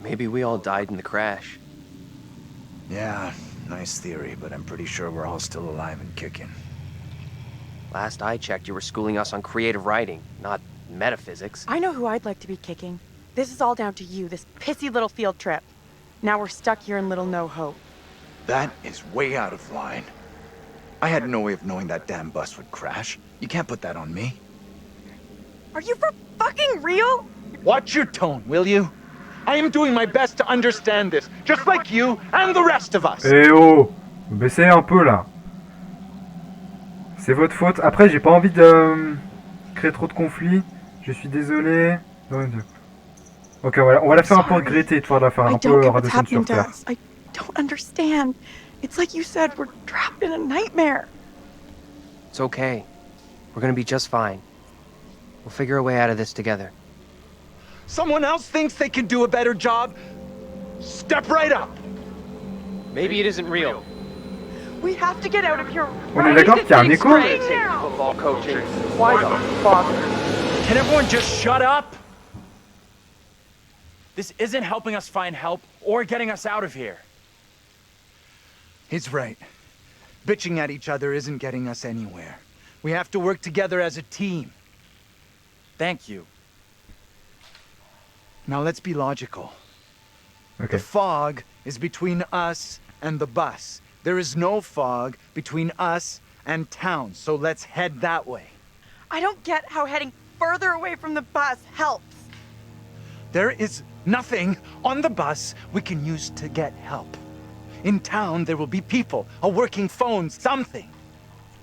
Maybe we all died in the crash. Yeah, nice theory, but I'm pretty sure we're all still alive and kicking. Last I checked, you were schooling us on creative writing, not metaphysics. I know who I'd like to be kicking. This is all down to you, this pissy little field trip. Now we're stuck here in Little No Hope. That is way out of line. I had no way of knowing that damn bus would crash. You can't put that on me. Are you for fucking real? Watch your tone, will you? I am doing my best to understand this, just like you and the rest of us. Eh oh, baissez un peu là. C'est votre faute. Après, j'ai pas envie de créer trop de conflits. Je suis désolé. Ok, on va la faire un peu regretter, toi, de la faire un peu redescendre sur terre. I don't understand. It's like you said, we're trapped in a nightmare. It's okay. We're gonna be just fine. We'll figure a way out of this together. Someone else thinks they can do a better job? Step right up. Maybe it isn't real. We have to get out of here. On est d'accord qu'il y a un écho? Football coaching. Why the fuck? Can everyone just shut up? This isn't helping us find help or getting us out of here. He's right. Bitching at each other isn't getting us anywhere. We have to work together as a team. Thank you. Now let's be logical. Okay. The fog is between us and the bus. There is no fog between us and town, so let's head that way. I don't get how heading further away from the bus helps. There is nothing on the bus we can use to get help. In town, there will be people, a working phone, something.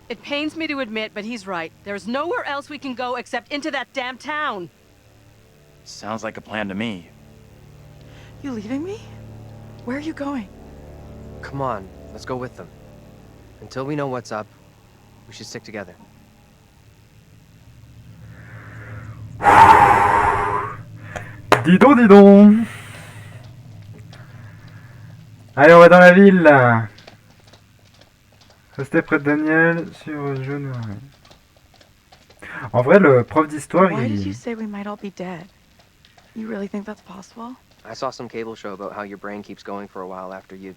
It pains me to admit, but he's right. There's nowhere else we can go except into that damn town. Sounds like a plan to me. You leaving me? Where are you going? Come on, let's go with them. Until we know what's up, we should stick together. Dis donc, dis donc. Allez, on va dans la ville, là. Restez près de Daniel sur le genou. En vrai, le prof d'histoire, Why did you il... say we might all be dead? You really think that's possible? I saw some cable show about how your brain keeps going for a while after you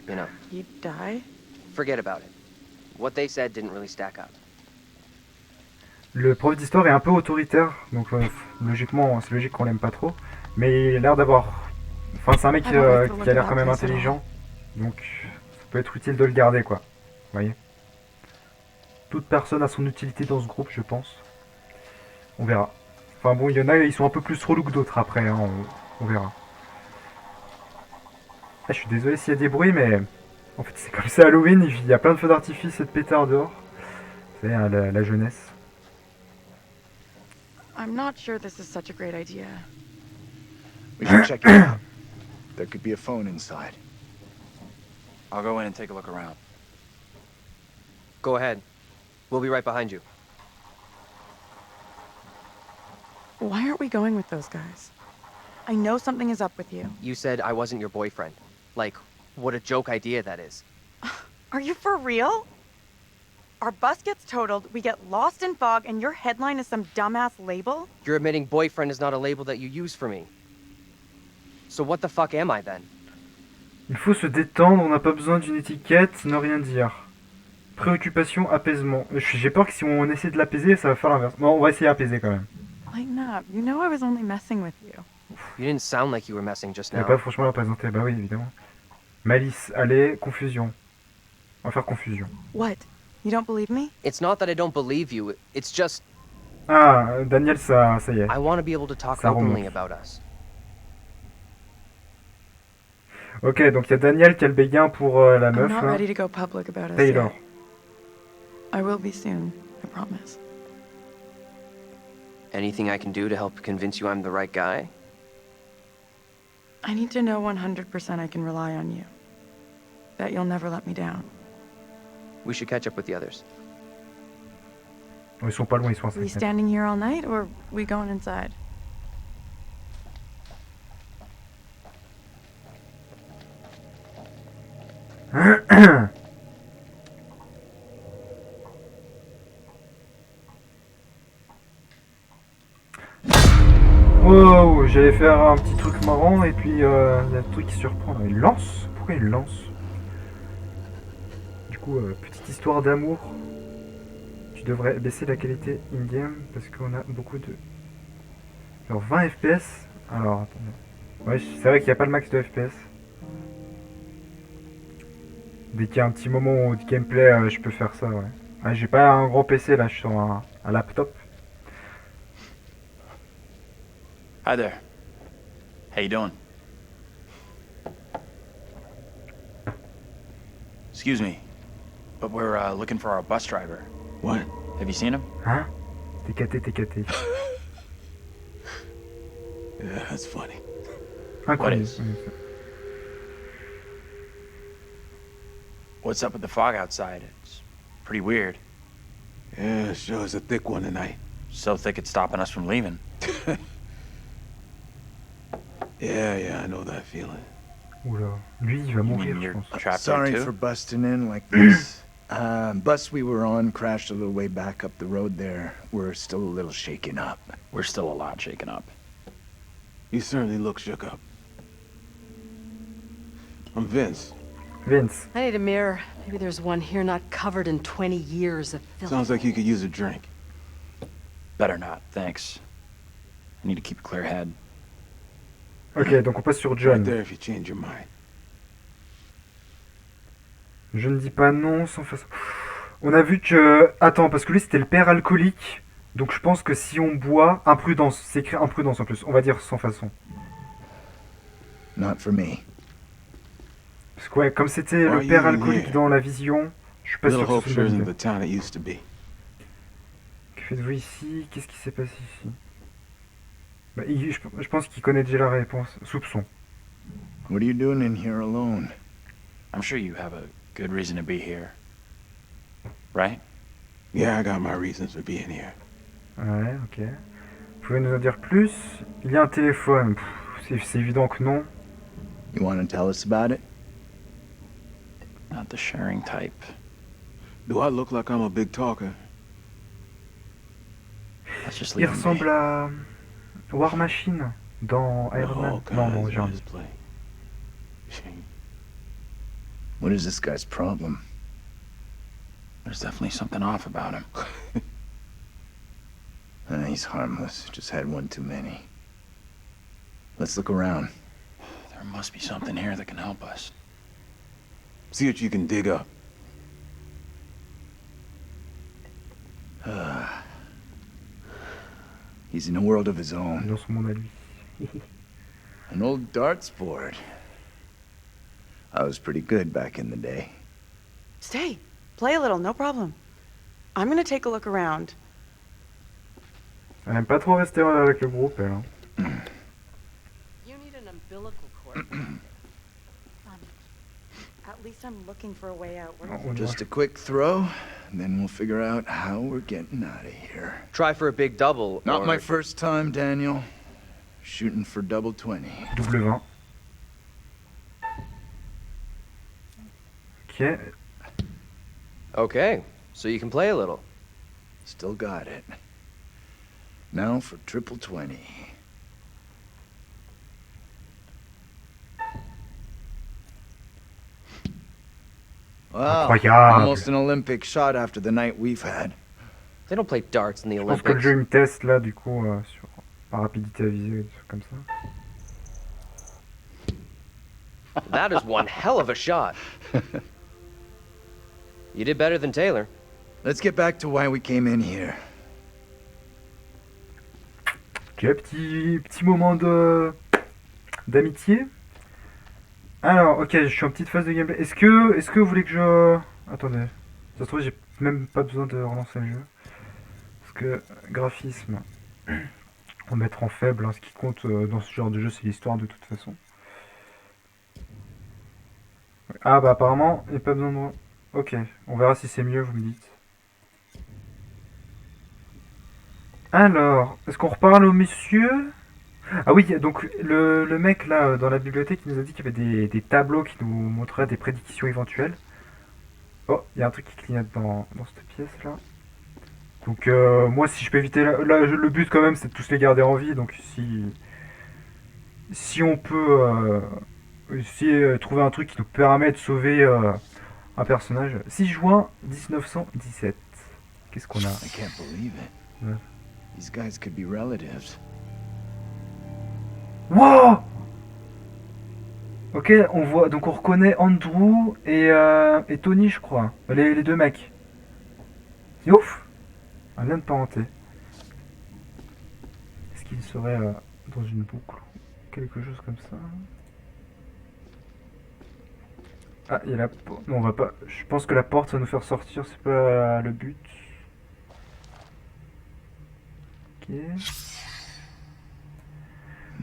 know. You die? Forget about it. What they said didn't really stack up. Le prof d'histoire est un peu autoritaire, donc logiquement, c'est logique qu'on l'aime pas trop. Mais il a l'air d'avoir... Enfin, c'est un mec qui a l'air quand même intelligent. Donc, ça peut être utile de le garder, quoi. Vous voyez? Toute personne a son utilité dans ce groupe, je pense. On verra. Enfin bon, il y en a, ils sont un peu plus relous que d'autres après, hein, on verra. Ah, je suis désolé s'il y a des bruits, mais... En fait, c'est comme ça Halloween, il y a plein de feux d'artifice et de pétards dehors. C'est la jeunesse. I'm not sure this is such a great idea. We should check it out. There could be a phone inside. I'll go in and take a look around. Go ahead. We'll be right behind you. Why aren't we going with those guys? I know something is up with you. You said I wasn't your boyfriend. Like, what a joke idea that is. Are you for real? Our bus gets totaled, we get lost in fog, and your headline is some dumbass label? You're admitting boyfriend is not a label that you use for me. So what the fuck am I then? Il faut se détendre, on n'a pas besoin d'une étiquette, ne rien dire. Préoccupation, apaisement. J'ai peur que si on essaie de l'apaiser, ça va faire l'inverse. Bon, on va essayer d'apaiser quand même. Lighten up. You know I was only messing with you. You didn't sound like you were messing just On now. va pas franchement la présenter, bah oui, évidemment. Malice, allez, confusion. On va faire confusion. What? You don't believe me? It's not that I don't believe you, it's just... Ah, Daniel, ça y est. I want to be able to talk Ça openly remonte. about us. Ok, donc il y a Daniel qui a le béguin pour la meuf. I'm not là. ready to go public about us Taylor. yet. I will be soon, I promise. Anything I can do to help convince you I'm the right guy? I need to know 100% I can rely on you. That you'll never let me down. We should catch up with the others. Ils sont pas loin, ils sont à Are we 5 mètres. standing here all night, or we going inside? Oh, j'allais faire un petit truc marrant et puis il y a un truc qui surprend. Il lance? Pourquoi il lance? Du coup, petite histoire d'amour. Tu devrais baisser la qualité in-game parce qu'on a beaucoup de... Alors 20 FPS. Alors attendez. Ouais, c'est vrai qu'il n'y a pas le max de FPS. Dès qu'il y a un petit moment de gameplay, je peux faire ça, ouais. Ouais, j'ai pas un gros PC là, je suis sur un laptop. Hi there. How you doing? Excuse me, but we're looking for our bus driver. What? Have you seen him? Hein? TKT. Yeah, that's funny. What is? What's up with the fog outside? It's pretty weird. Yeah, sure is a thick one tonight. So thick it's stopping us from leaving. Yeah, I know that feeling. Oula, lui il va mourir, je pense. Sorry for busting in like this. Bus we were on crashed a little way back up the road there. We're still a little shaken up. We're still a lot shaken up. You certainly look shook up. I'm Vince. Vince. I need a mirror. Maybe there's one here not covered in 20 years of filth. Sounds like you could use a drink. Better not, thanks. I need to keep a clear head. Ok, donc on passe sur John. Right there if you change your mind. Je ne dis pas non sans façon. On a vu que... Attends, parce que lui c'était le père alcoolique. Donc je pense que si on boit... Imprudence, c'est écrit imprudence en plus. On va dire sans façon. Not for me. Parce que ouais, comme c'était le père alcoolique dans la vision, je suis pas sûr que ce soit une bonne idée. Que faites-vous ici? Qu'est-ce qui s'est passé ici? Bah, je pense qu'il connaît déjà la réponse. Soupçon. What are you doing in here alone? I'm sure you have a good reason to be here. Right? Yeah, I got my reasons for being here. Ouais, ok. Vous pouvez nous en dire plus? Il y a un téléphone. C'est évident que non. You want to tell us about it? Not the sharing type. Do I look like I'm a big talker? Let's just Il leave him be. ressemble à War Machine dans Iron Man. Non, j'ai envie. What is this guy's problem? There's definitely something off about him. He's harmless. Just had one too many. Let's look around. There must be something here that can help us. See what you can dig up. He's in a world of his own. Dans son monde à lui. An old darts board. I was pretty good back in the day. Stay. Play a little, no problem. I'm gonna take a look around. Elle aime pas trop rester avec le groupe, elle. You need an umbilical cord. At least I'm looking for a way out. Just a quick throw, and then we'll figure out how we're getting out of here. Try for a big double. Not or... my first time, Daniel. Shooting for double 20. Double 20. Ok. Okay, so you can play a little. Still got it. Now for triple 20. Wow, Incroyable. almost an Olympic shot after the night we've had. They don't play darts in the Je pense que le Olympics. jeu il me teste là, du coup, par rapidité à viser, des trucs comme ça. That is one hell of a shot. You did better than Taylor. Let's get back to why we came in here. Ok, petit moment d'amitié. Alors, ok, je suis en petite phase de gameplay. Est-ce que vous voulez que je... Attendez. Ça se trouve, j'ai même pas besoin de relancer le jeu. Parce que graphisme, on va mettre en faible. Hein, ce qui compte dans ce genre de jeu, c'est l'histoire de toute façon. Ah bah apparemment, il n'y a pas besoin de... Ok, on verra si c'est mieux, vous me dites. Alors, est-ce qu'on reparle au monsieur? Ah oui, donc le mec là dans la bibliothèque il nous a dit qu'il y avait des tableaux qui nous montraient des prédictions éventuelles. Oh, il y a un truc qui clignote dans cette pièce là. Donc moi si je peux éviter le but quand même c'est de tous les garder en vie, donc si si on peut trouver un truc qui nous permet de sauver un personnage. 6 juin 1917. Qu'est-ce qu'on a? I can't believe it. Ouais. These guys could be relatives. Wow! Ok, on voit, donc on reconnaît Andrew et Tony, je crois. Les deux mecs. C'est ouf! Un lien de parenté. Est-ce qu'il serait dans une boucle? Quelque chose comme ça. Ah, il y a la porte. Non, on va pas. Je pense que la porte va nous faire sortir, c'est pas le but. Ok.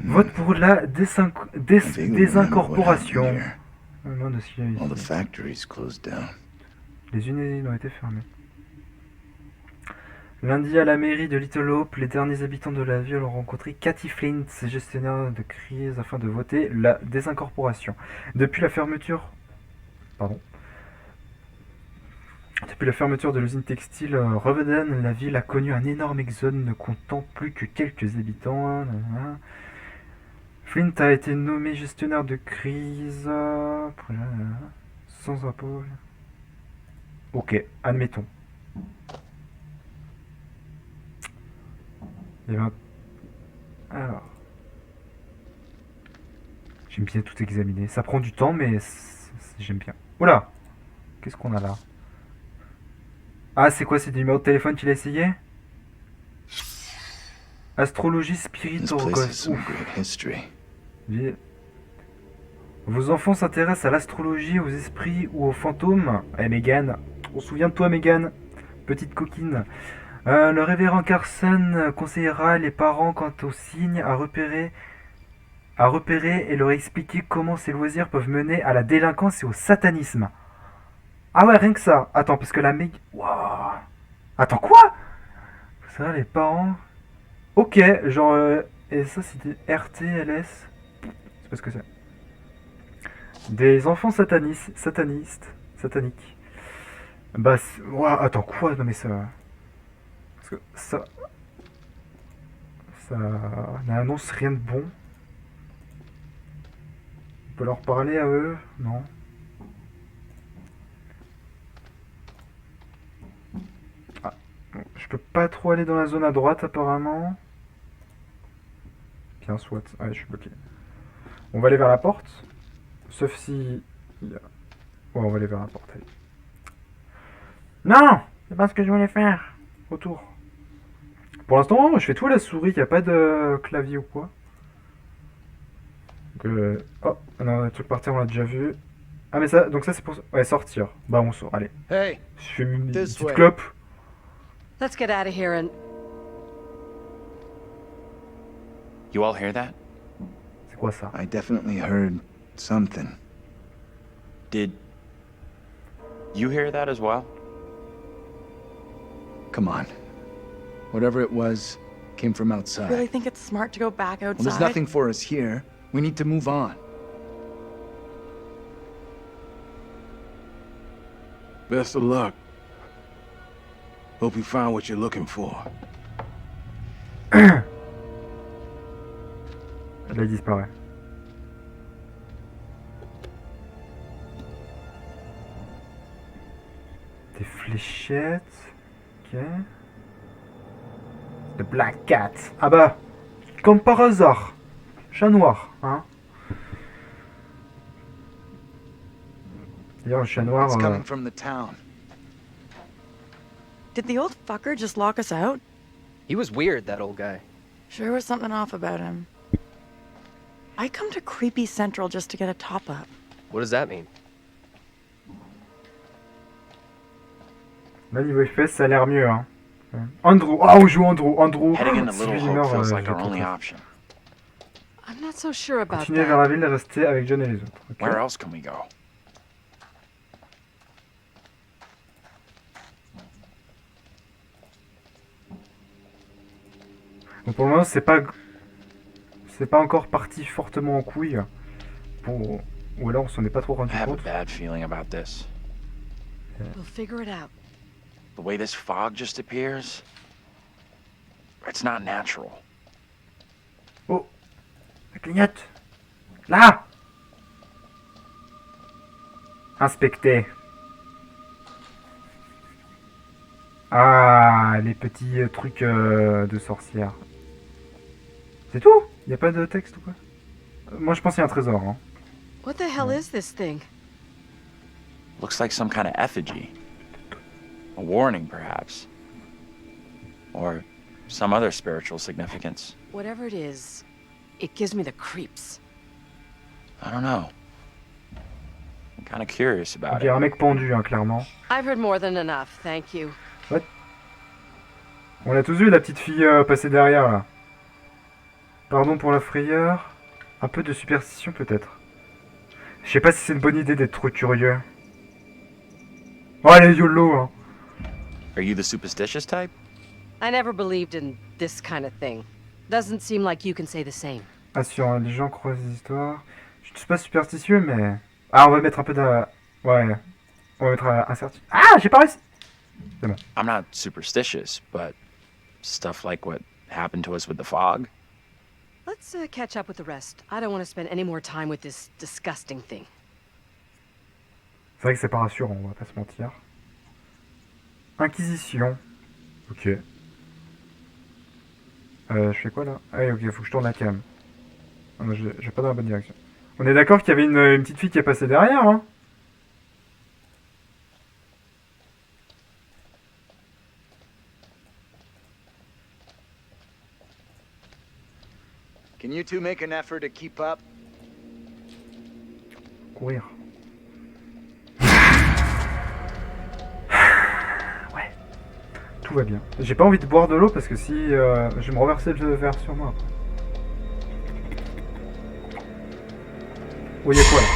Vote pour la désincorporation. Non, de ce qu'il y a ici. All the factories closed down. Les usines ont été fermées. Lundi, à la mairie de Little Hope, les derniers habitants de la ville ont rencontré Cathy Flint, gestionnaire de crise, afin de voter la désincorporation. Depuis la fermeture de l'usine textile Röveden, la ville a connu un énorme exode, ne comptant plus que quelques habitants. Flint a été nommé gestionnaire de crise sans impôt. Ok, admettons. Il y avait un... Alors... J'aime bien tout examiner. Ça prend du temps, mais j'aime bien. Oula! Qu'est-ce qu'on a là? Ah, c'est quoi? C'est du numéro de téléphone qu'il a essayé? Astrologie Spirit This place has some great history. Vos enfants s'intéressent à l'astrologie, aux esprits ou aux fantômes? Eh, Megan, on se souvient de toi, Megan, petite coquine. Le révérend Carson conseillera les parents quant aux signes à repérer et leur expliquer comment ces loisirs peuvent mener à la délinquance et au satanisme. Ah ouais, rien que ça. Attends, parce que la Wow. Attends, quoi? Ça, les parents... Ok, genre... et ça, c'était RTLS. C'est pas ce que c'est. Des enfants satanistes. Sataniques. Bah, wow, attends, quoi? Non mais ça... Parce que ça n'annonce rien de bon. On peut leur parler à eux? Non. Ah, bon, je peux pas trop aller dans la zone à droite apparemment. Bien soit. Ouais, je suis bloqué. On va aller vers la porte. Sauf si... Ouais, on va aller vers la porte. Allez. Non! C'est pas ce que je voulais faire. Retour. Pour l'instant, je fais tout à la souris, il n'y a pas de clavier ou quoi. Oh, non, le truc par terre, on l'a déjà vu. Ah, mais ça, donc ça c'est pour... Ouais, sortir. Bah, on sort, allez. Hey, je fais une this petite way. clope. Let's get out of here and... You all hear that? C'est quoi ça? I definitely heard something. Did you hear that as well? Come on. Whatever it was came from outside. Really think it's smart to go back outside? Well, there's nothing for us here. We need to move on. Best of luck. Hope you find what you're looking for. Elle a disparu. Des fléchettes. Ok. The Black Cat. Ah bah, comme par hasard. Chat noir, hein. D'ailleurs, le chat noir... It's coming from the town. Did the old fucker just lock us out? He was weird, that old guy. Sure was something off about him. I come to Creepy Central just to get a top-up. What does that mean? Là, niveau FPS, ça a l'air mieux, hein. Andrew, ah, on joue Andrew. Heading into Little Hope feels like our only option. I'm not so sure about Continuer vers la ville et rester avec John et les autres. Okay. Where else can we go? Donc pour le moment, c'est pas encore parti fortement en couille. Ou alors on s'en est pas trop rendu I have a compte. bad feeling about this. We'll figure it out. The way this fog just appears, it's not natural. Oh, la clignote. Là! Inspecter. Ah, les petits trucs de sorcière. C'est tout? Y a pas de texte ou quoi? Moi je pense qu'il y a un trésor. Hein. What the hell is this thing? Looks like some kind of effigy. A warning, perhaps. Or some other spiritual significance. Whatever it is, it gives me the creeps. I don't know. I'm kind of curious about Il y a un mec pendu, hein, clairement. I've heard more than enough, thank you. What? On l'a tous vu, la petite fille passer derrière, là. Pardon pour la frayeur. Un peu de superstition, peut-être. Je sais pas si c'est une bonne idée d'être trop curieux. Oh, allez, YOLO, hein. Are you the superstitious type? I never believed in this kind of thing. Doesn't seem like you can say the same. Assurant, les gens croient ces histoires. Je suis pas superstitieux, mais... Ah, on va mettre un peu de... Ouais. On va mettre incertitude. Ah, j'ai pas réussi. C'est bon. I'm not superstitious, but stuff like what happened to us with the fog. Let's catch up with the rest. I don't want to spend any more time with this disgusting thing. C'est vrai que c'est pas rassurant, on va pas se mentir. Inquisition. Ok. Je fais quoi là? Ah oui, ok, faut que je tourne la cam. Ah, non, je vais pas dans la bonne direction. On est d'accord qu'il y avait une petite fille qui est passée derrière, hein? Can you two make an effort to keep up? Courir. Ouais. Tout va bien. J'ai pas envie de boire de l'eau parce que si je vais me renverser le verre sur moi. Oh, y'a quoi là?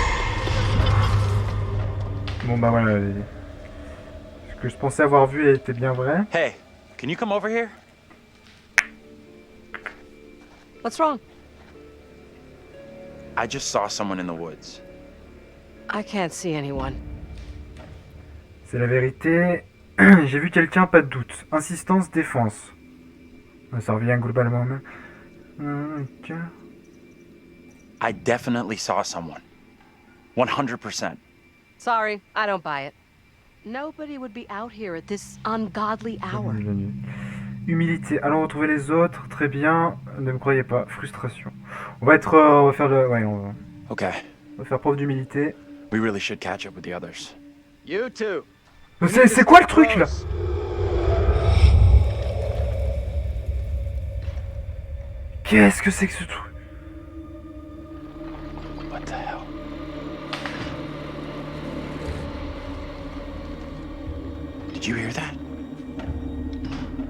Bon bah voilà. Ce que je pensais avoir vu était bien vrai. Hey, can you come over here? What's wrong? I just saw someone in the woods. I can't see anyone. C'est la vérité. J'ai vu quelqu'un, pas de doute. Insistance, défense. Ça revient globalement même. Ok. I definitely saw someone. 100%. Sorry, I don't buy it. Nobody would be out here at this ungodly hour. Humilité. Allons retrouver les autres. Très bien. Ne me croyez pas. Frustration. On va être... on va faire de... Ouais, on va... Okay. On va faire preuve d'humilité. We really should catch up with the others. You too. C'est quoi le truc là? Qu'est-ce que c'est que ce truc? What the hell? Did you hear that?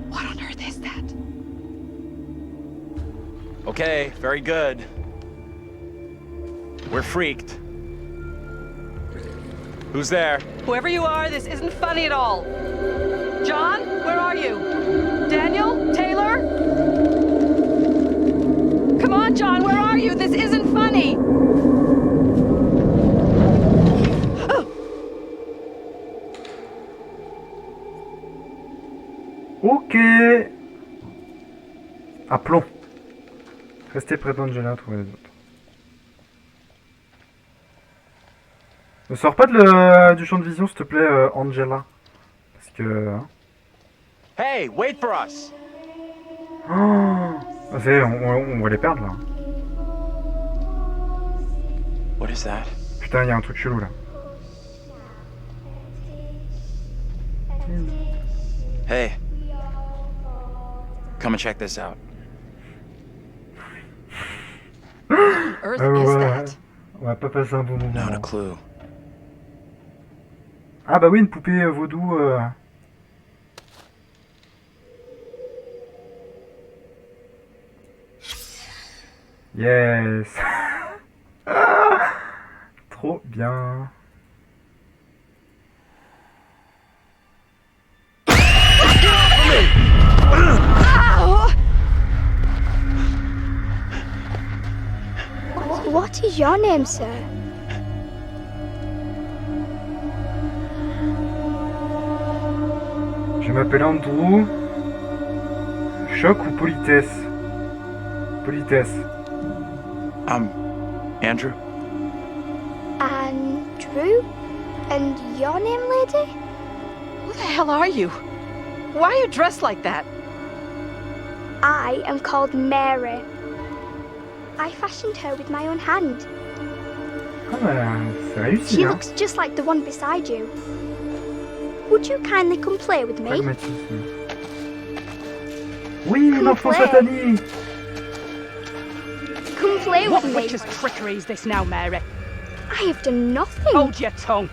What on earth is that? Okay, very good. We're freaked. Who's there? Whoever you are, this isn't funny at all. John, where are you? Daniel? Taylor? Come on, John, where are you? This isn't funny. Ok. Appelons. Restez près d'Angela, trouvez les autres. Ne sors pas du champ de vision, s'il te plaît, Angela. Parce que... Hein. Hey, wait for us! Oh, on va les perdre, là. What is that? Putain, il y a un truc chelou, là. Hey. Come and check this out. Earth is that? On va pas passer un bon moment. Not a clue. Ah bah oui, une poupée vaudou. Yes. Trop bien. What is your name, sir? Je m'appelle Andrew. Choc ou politesse? Politesse. Andrew? Andrew? And your name, lady? Who the hell are you? Why are you dressed like that? I am called Mary. I fashioned her with my own hand. Ah bah, c'est réussi, She hein. looks just like the one beside you. Would you kindly come play with me? Pragmatisme. Oui, Come l'enfant play. satanique. Come play What with me. witch's trickery is this now, Mary? I have done nothing. Hold your tongue.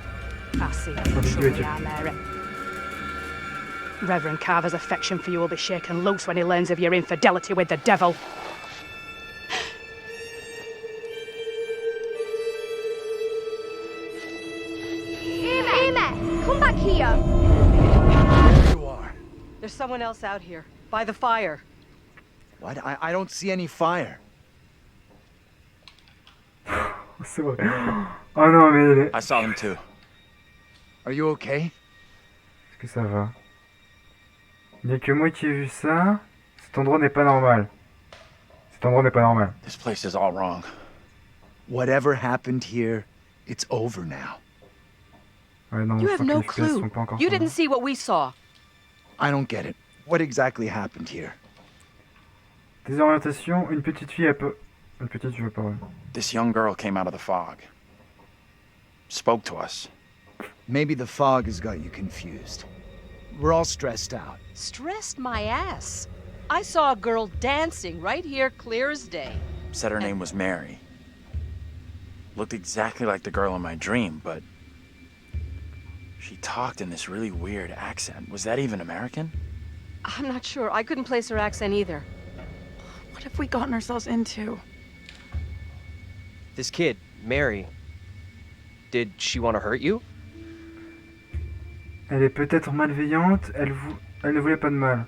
I see how What did true you you do? are, Mary. Reverend Carver's affection for you will be shaken loose when he learns of your infidelity with the devil. Amy, come back here. You are. There's someone else out here, by the fire. What? I don't see any fire. C'est vrai. Oh non, mais I saw them too. Are you okay? est-ce que ça va? Il n'y a que moi qui ai vu ça. Cet endroit n'est pas normal. Cet endroit n'est pas normal. This place is all wrong. Whatever happened here, it's over now. Ouais, non, You je have sens que no les FPS clue. sont pas encore You tombés. didn't see what we saw. I don't get it. What exactly happened here? Désorientation, une petite fille Une petite fille, pas vrai. This young girl came out of the fog. Spoke to us. Maybe the fog has got you confused. We're all stressed out. Stressed my ass. I saw a girl dancing right here, clear as day. Said her name was Mary. Looked exactly like the girl in my dream, but she talked in this really weird accent. Was that even American? I'm not sure. I couldn't place her accent either. What have we gotten ourselves into? This kid, Mary, did she want to hurt you? Elle est peut-être malveillante, elle ne voulait pas de mal.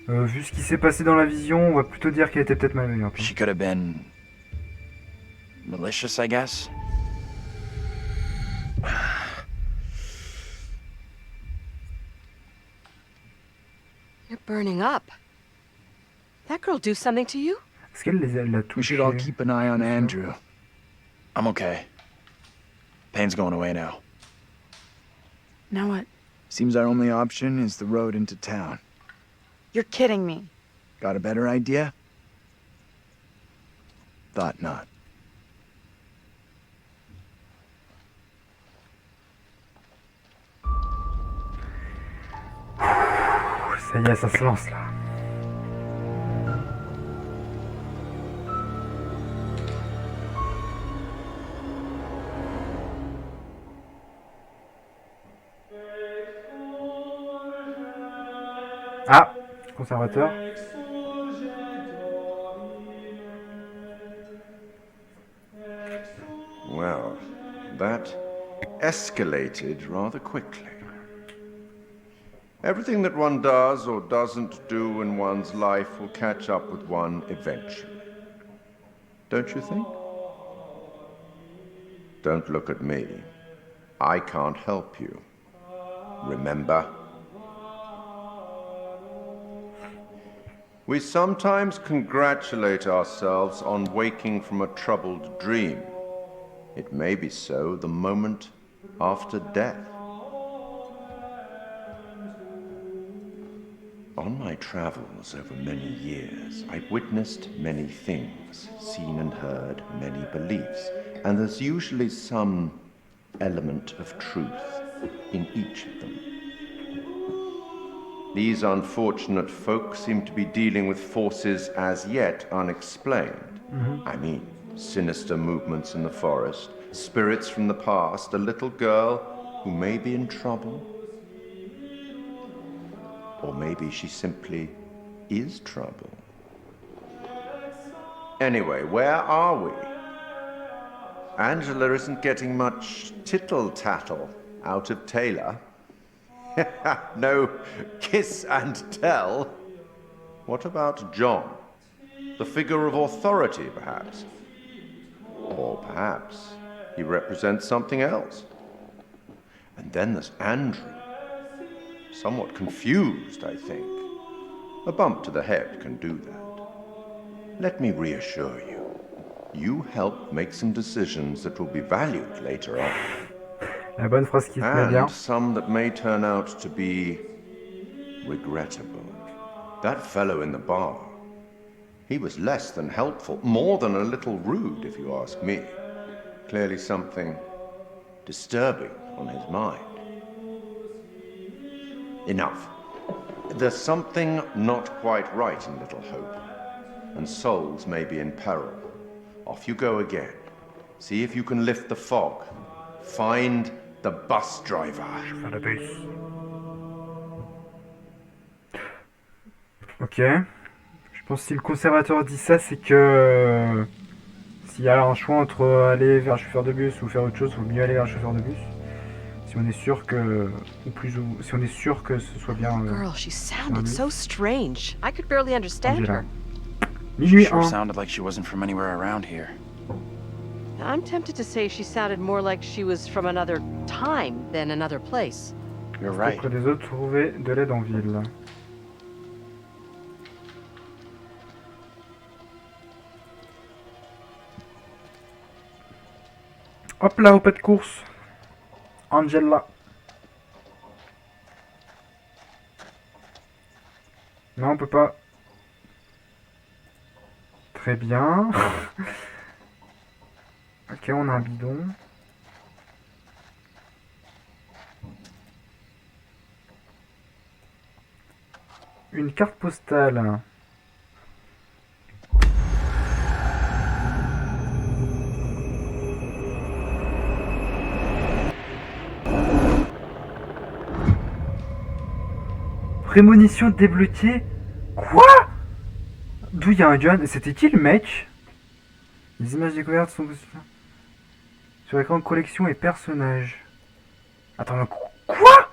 Vu ce qui s'est passé dans la vision, on va plutôt dire qu'elle était peut-être malveillante. She could have been malicious, I guess. You're burning up. That girl do something to you? Est-ce qu'elle l'a touché? We should all keep an eye on Andrew. I'm okay. Pain's going away now. Now what? Seems our only option is the road into town. You're kidding me. Got a better idea? Thought not. Ça y est, ça se lance là. Ah, conservateur. Well, that escalated rather quickly. Everything that one does or doesn't do in one's life will catch up with one eventually. Don't you think? Don't look at me. I can't help you. Remember? We sometimes congratulate ourselves on waking from a troubled dream. It may be so the moment after death. On my travels over many years, I've witnessed many things, seen and heard many beliefs, and there's usually some element of truth in each of them. These unfortunate folk seem to be dealing with forces as yet unexplained. I mean, sinister movements in the forest, spirits from the past, a little girl who may be in trouble. Or maybe she simply is trouble. Anyway, where are we? Angela isn't getting much tittle-tattle out of Taylor. No kiss and tell. What about John? The figure of authority, perhaps? Or perhaps he represents something else. And then there's Andrew. Somewhat confused, I think. A bump to the head can do that. Let me reassure you. you help make some decisions that will be valued later on. La bonne phrase qui se met bien. And some that may turn out to be regrettable. That fellow in the bar, he was less than helpful, more than a little rude, if you ask me. Clearly something disturbing on his mind. Enough. There's something not quite right in Little Hope, and souls may be in peril. Off you go again. See if you can lift the fog. Find the bus driver. Chauffeur de bus. Ok. Je pense que si le conservateur dit ça, c'est que s'il y a un choix entre aller vers un chauffeur de bus ou faire autre chose, il vaut mieux aller vers un chauffeur de bus. Si on est sûr que, si on est sûr que ce soit bien. Girl, she sounded so strange. I could barely understand Angela. her. She Minuit sure 1. sounded like she wasn't from anywhere around here. I'm tempted to say she sounded more like she was from another time than another place. You're right. Auprès des autres, trouver de l'aide en ville. Hop là, au pas de course. Angela. Non, on peut pas. Très bien. Ok, on a un bidon. Une carte postale. Prémonition débloquée. Quoi? D'où il y a un gun? C'était qui le mec? Les images découvertes sont sur l'écran collection et personnages. Attends, mais quoi?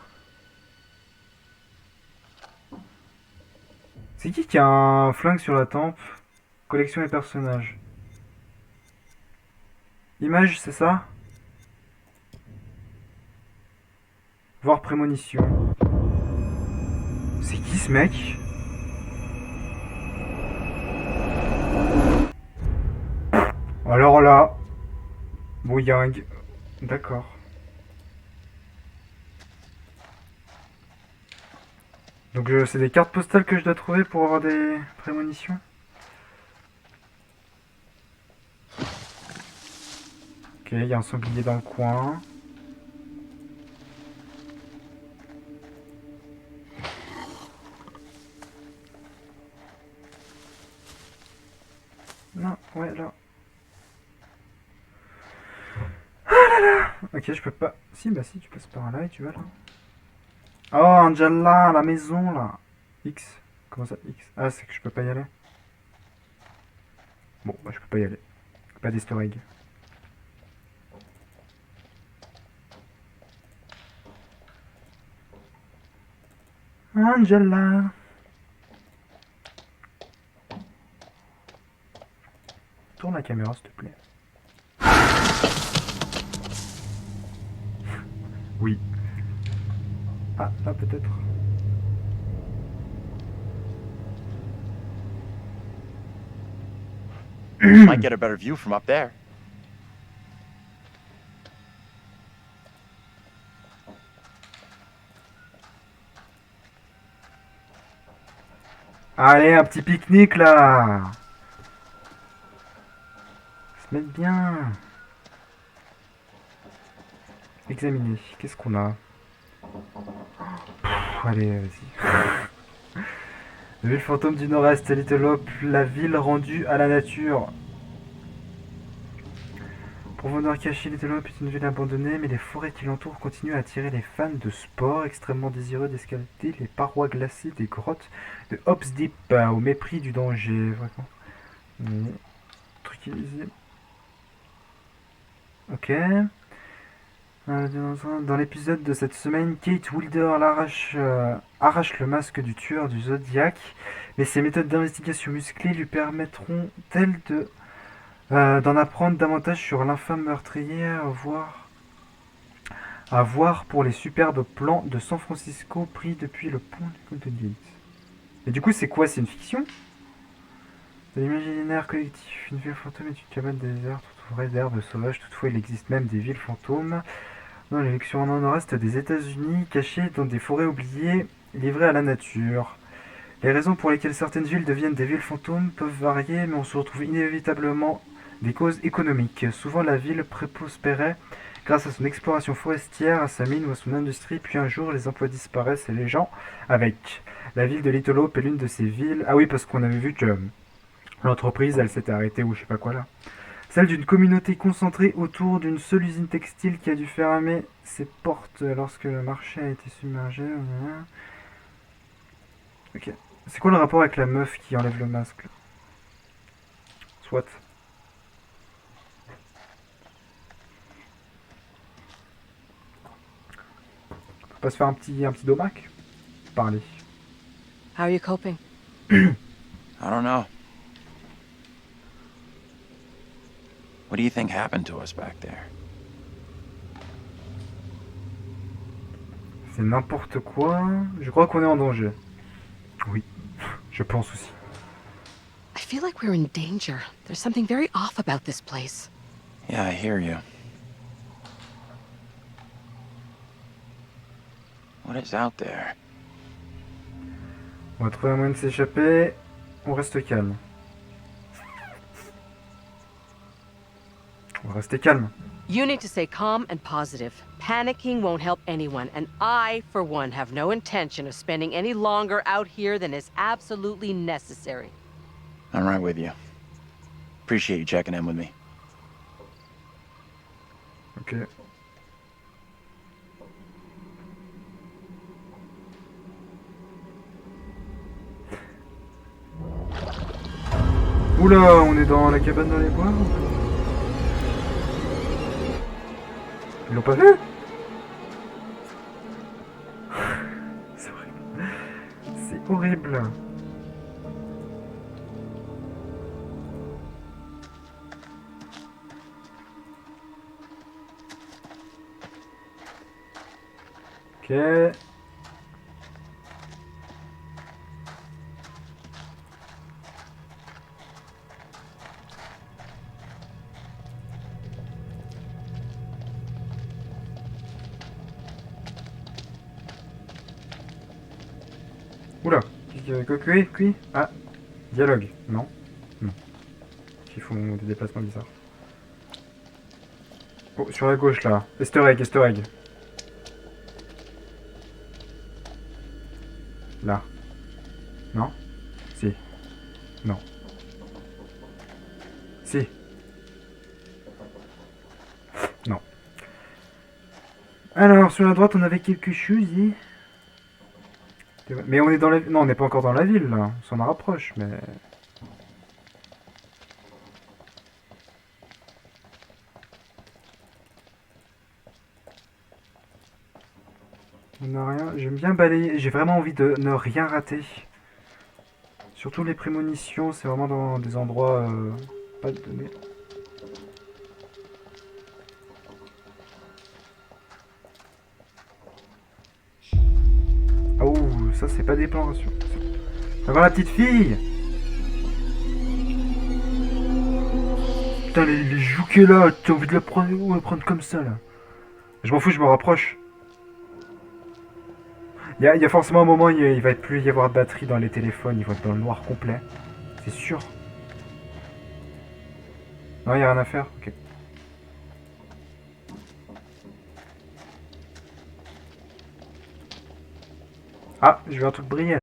C'est qui a un flingue sur la tempe? Collection et personnages. Image, c'est ça? Voir prémonition. C'est qui ce mec? Alors là, Bouyang. D'accord. Donc c'est des cartes postales que je dois trouver pour avoir des prémonitions. Ok, il y a un sanglier dans le coin. Non, ouais, là. Ah là là. Ok, je peux pas... Si, bah si, tu passes par là et tu vas là. Oh, Angela, la maison, là. X. Comment ça, X? Ah, c'est que je peux pas y aller. Bon, bah je peux pas y aller. Pas d'easter egg. Angela. Tourne la caméra, s'il te plaît. Oui. Ah, là peut-être. Might get a better view from up there. Allez, un petit pique-nique là. Se mettre bien. Examiner. Qu'est-ce qu'on a? Allez, vas-y. La ville fantôme du Nord-Est, Little Hope, la ville rendue à la nature. Profondeur cachée, Little Hope est une ville abandonnée, mais les forêts qui l'entourent continuent à attirer les fans de sport, extrêmement désireux d'escalader les parois glacées des grottes de Hope's Deep, au mépris du danger. Vraiment. Truc illisible. Ok. Dans l'épisode de cette semaine, Kate Wilder arrache le masque du tueur du Zodiac, mais ses méthodes d'investigation musclées lui permettront-elles d'en apprendre davantage sur l'infâme meurtrier à voir pour les superbes plans de San Francisco pris depuis le pont de Golden Gate. Et du coup, c'est quoi? C'est une fiction? C'est l'imaginaire collectif. Une ville fantôme est une cabane déserte entourée d'herbes sauvages. Toutefois, il existe même des villes fantômes dans l'élection en nord-est des États-Unis, cachées dans des forêts oubliées, livrées à la nature. Les raisons pour lesquelles certaines villes deviennent des villes fantômes peuvent varier, mais on se retrouve inévitablement des causes économiques. Souvent, la ville prospérait grâce à son exploration forestière, à sa mine ou à son industrie, puis un jour, les emplois disparaissent et les gens avec. La ville de Little Hope est l'une de ces villes. Ah oui, parce qu'on avait vu que l'entreprise, elle s'était arrêtée ou je sais pas quoi là. Celle d'une communauté concentrée autour d'une seule usine textile qui a dû fermer ses portes lorsque le marché a été submergé. Ok. C'est quoi le rapport avec la meuf qui enlève le masque? Soit. On peut pas se faire un petit domac? Parler. How are you coping? I don't know. What do you think happened to us back there? C'est n'importe quoi. Je crois qu'on est en danger. Oui, je pense aussi. I feel like we're in danger. There's something very off about this place. Yeah, I hear you. What is out there? On va trouver un moyen de s'échapper. On reste calme. On va rester calme. You need to stay calm and positive. Panicking won't help anyone, and I, for one, have no intention of spending any longer out here than is absolutely necessary. I'm right with you. Appreciate you checking in with me. Ok. Oula, on est dans la cabane dans les bois. Ils l'ont pas vu? C'est horrible. C'est horrible. Ok. Oula, cuit. Ah, dialogue. Non. Non. Ils font des déplacements bizarres. Oh, sur la gauche là. Easter egg. Là. Non? Si. Non. Si. Non. Alors, sur la droite, on avait quelque chose. Mais on est dans la... Non, on n'est pas encore dans la ville, là. On s'en rapproche, mais... On n'a rien... J'aime bien balayer. J'ai vraiment envie de ne rien rater. Surtout les prémonitions, c'est vraiment dans des endroits... pas de données. Oh, ça c'est pas des plans rassurants. Ça va la petite fille. Putain, les joues qu'elle là, t'as envie de la prendre comme ça là. Je m'en fous, je me rapproche. Il y a forcément un moment, il va plus y avoir de batterie dans les téléphones, ils vont être dans le noir complet. C'est sûr. Non, il n'y a rien à faire. Ok. Ah, je vais un truc briller.